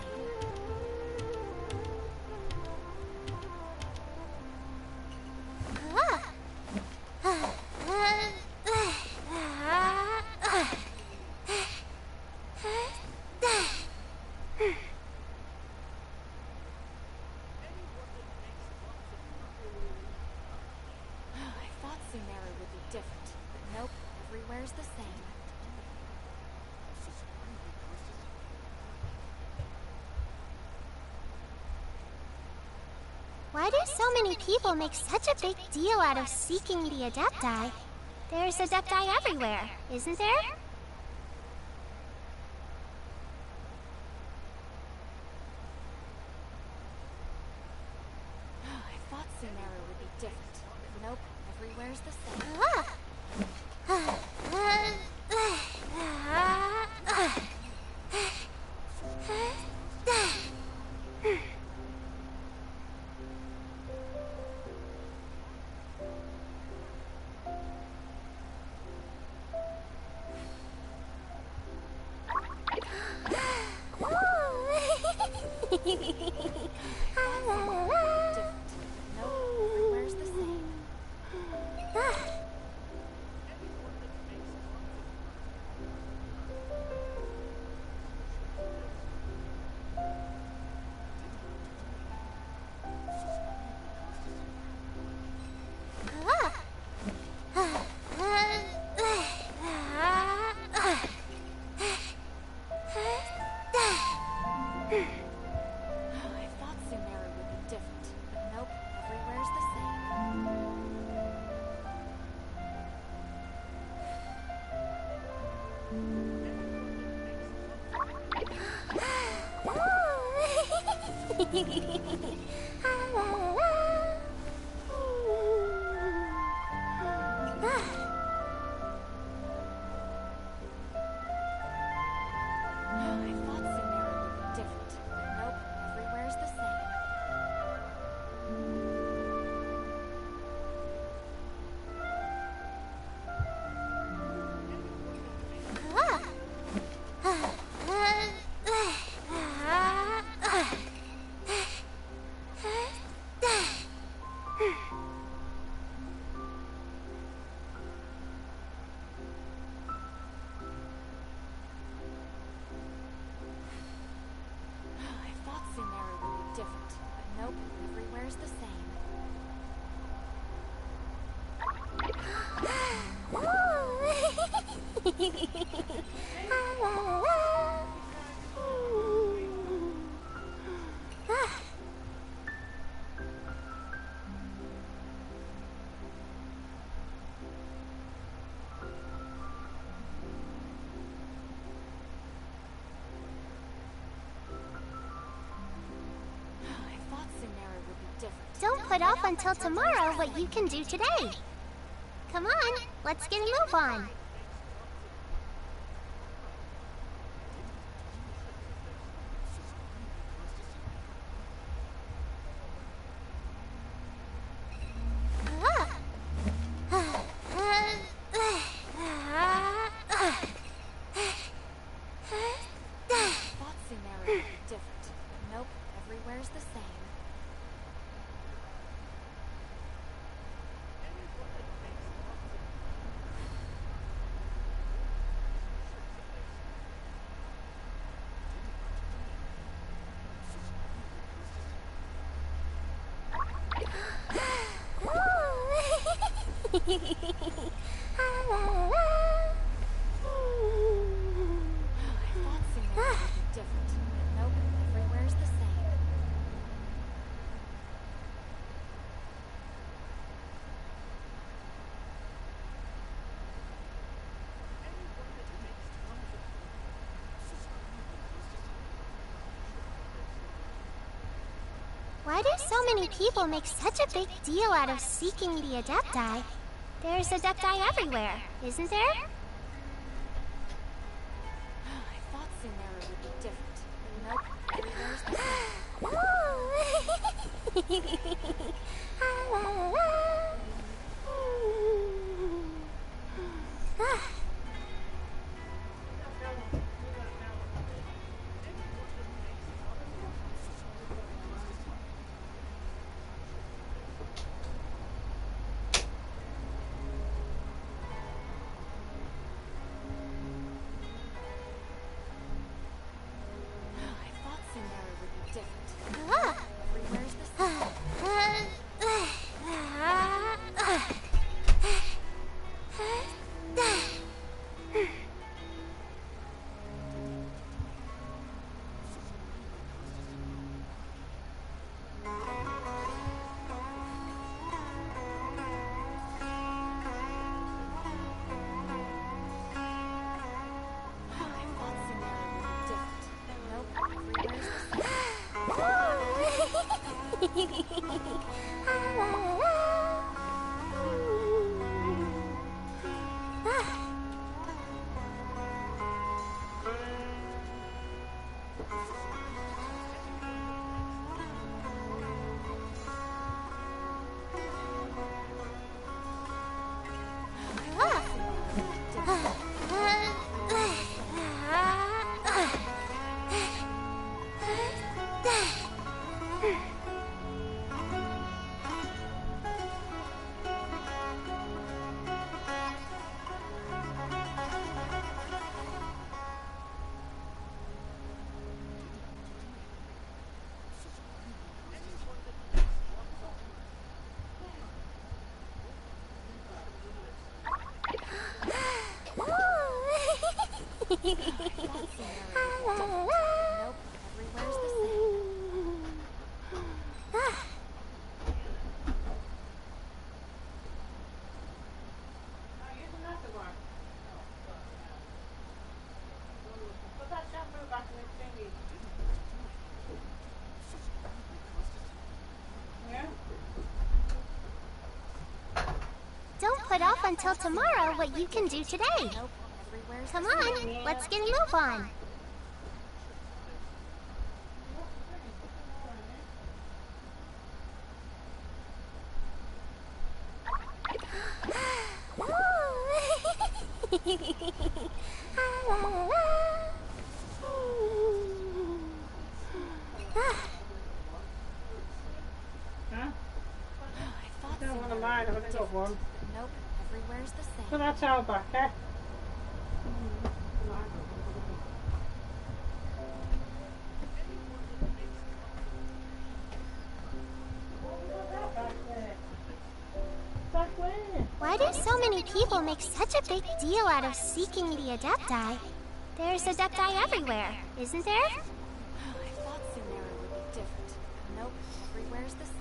I thought Sumeru would be different, but nope, everywhere's the same. Why do so many people make such a big deal out of seeking the Adepti? There's Adepti everywhere, isn't there? I thought Sumeru would be different, but nope, everywhere's the same. Everywhere's the same. I thought Sumeru would be different, but nope, everywhere's the I thought Sumeru would be different, but nope, everywhere's the same. I thought Sumeru would be different, but nope, everywhere's the same. I thought Sumeru would be different. Don't put off until tomorrow what you can do today. Come on, let's get a move on. I thought Sumeru would be different, but nope, everywhere's the same. I thought Sumeru would be different, but nope, everywhere's the same. Why do so many people make such a big deal out of seeking the Adepti? There's Adepti everywhere, isn't there? I thought Sumeru would be different. Nope, everywhere's the same. Don't put off until tomorrow what you can do today. Come on, let's get a move on. Nope, everywhere's the same. So that's our back, eh? Why do so many people make such a big deal out of seeking the Adepti? There's Adepti everywhere, isn't there? I thought Sumeru would be different. Nope, everywhere's the same.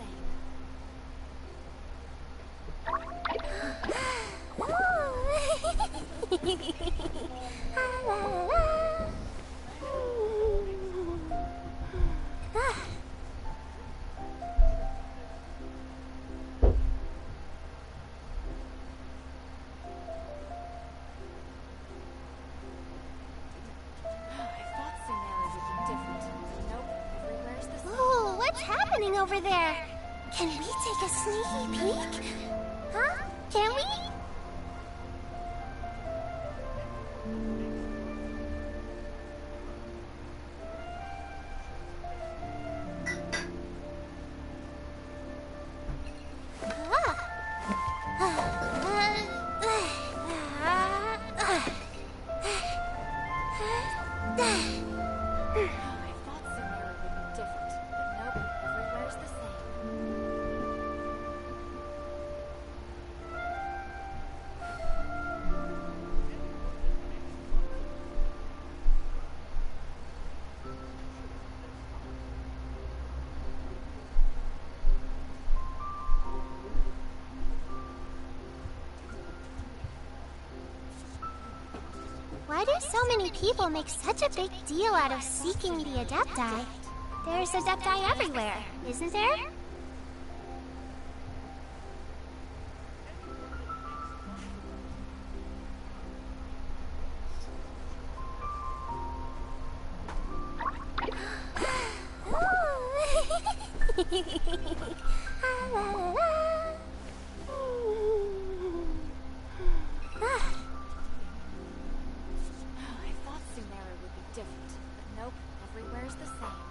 Ooh, what's happening over there? Can we take a sneaky peek? Huh? Can we? Why do so many people make such a big deal out of seeking the Adepti? There's Adepti everywhere, isn't there? I thought Sumeru would be different, but nope, everywhere's the same.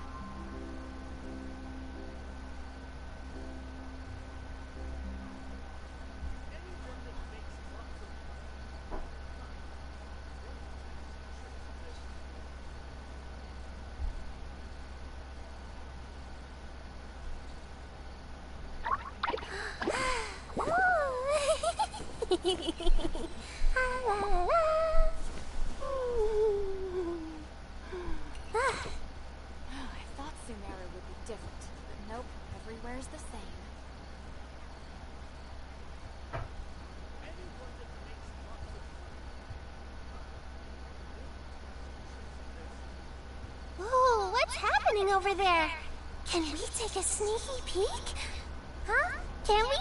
I thought Sumeru would be different, but nope, everywhere's the same. Ooh, what's happening over there? Can we take a sneaky peek? Huh? Can we?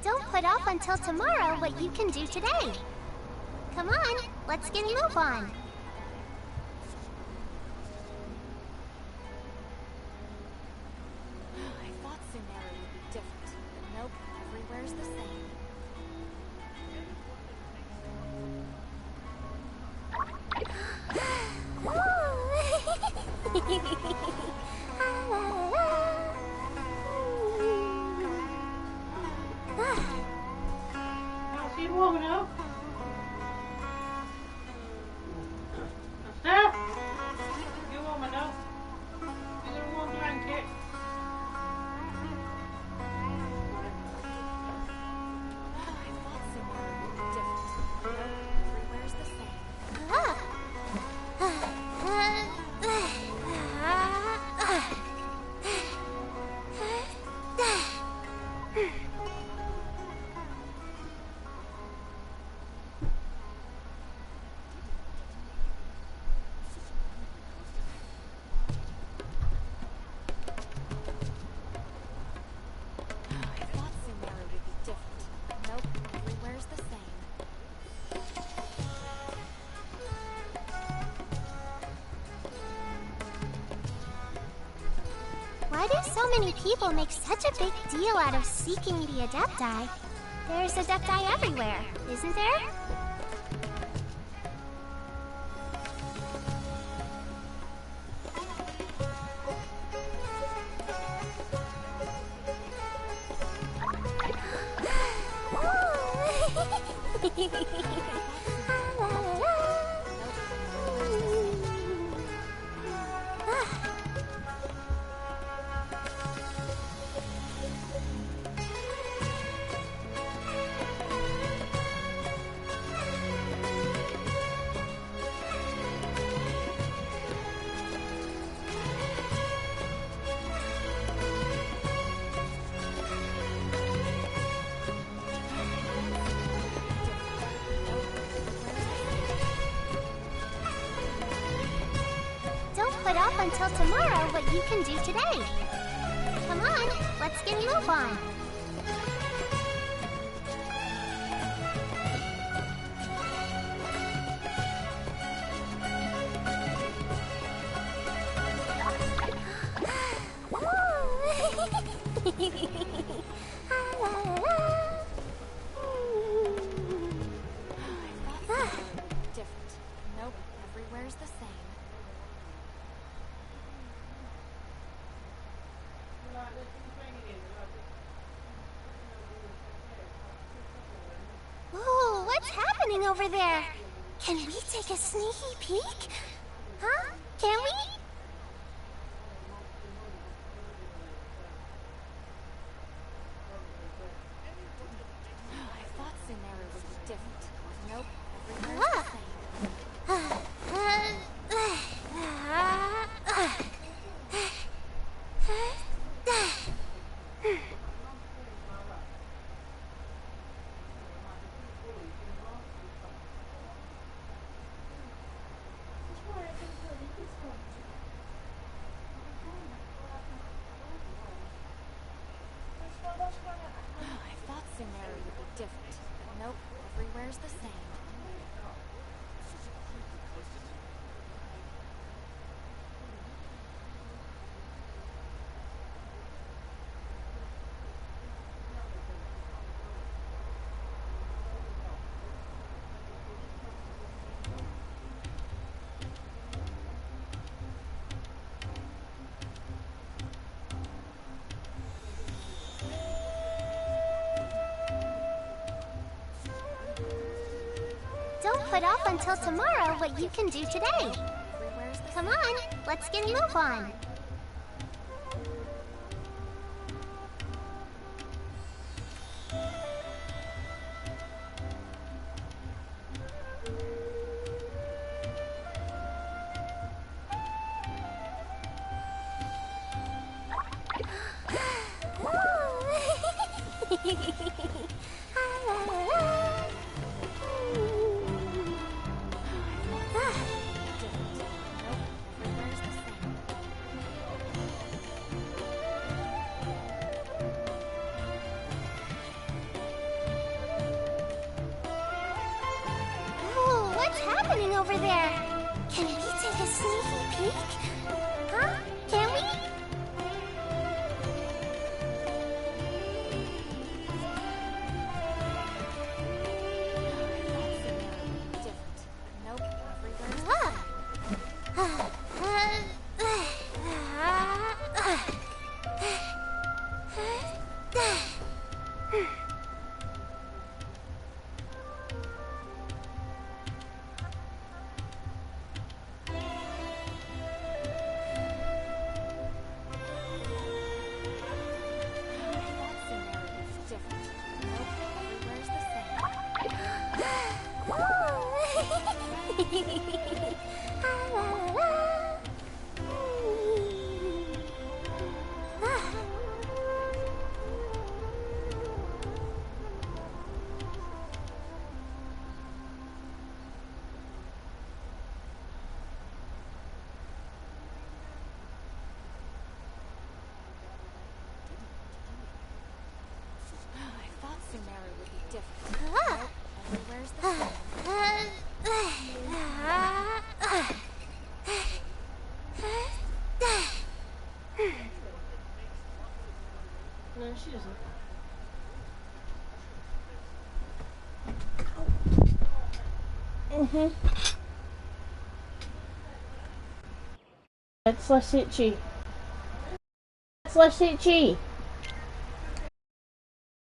Don't put off until tomorrow what you can do today. Come on, let's get a move on. I thought Sumeru would be different, but nope, everywhere's the same. Is she warming up? Huh? You warming up? You got a warm blanket? I thought Sumeru would be different, but nope, everywhere's the same. I thought Sumeru would be different, but nope, everywhere's the same. Why do so many people make such a big deal out of seeking the Adepti? There's Adepti everywhere, isn't there? Don't put off until tomorrow what you can do today. Come on, let's get a move on. what's happening over there? Can we take a sneaky peek? Huh? Can we? I thought Sumeru would be different. Nope, I thought Sumeru would be different. Nope, everywhere's the same. Don't put off until tomorrow what you can do today. Come on, let's get a move on. What's happening over there? Can we take a sneaky peek? Huh? Can we? Nope, everywhere's the same. Sumeru would be different. Nope, everywhere's the same. No, she doesn't. It's less itchy. It's less itchy.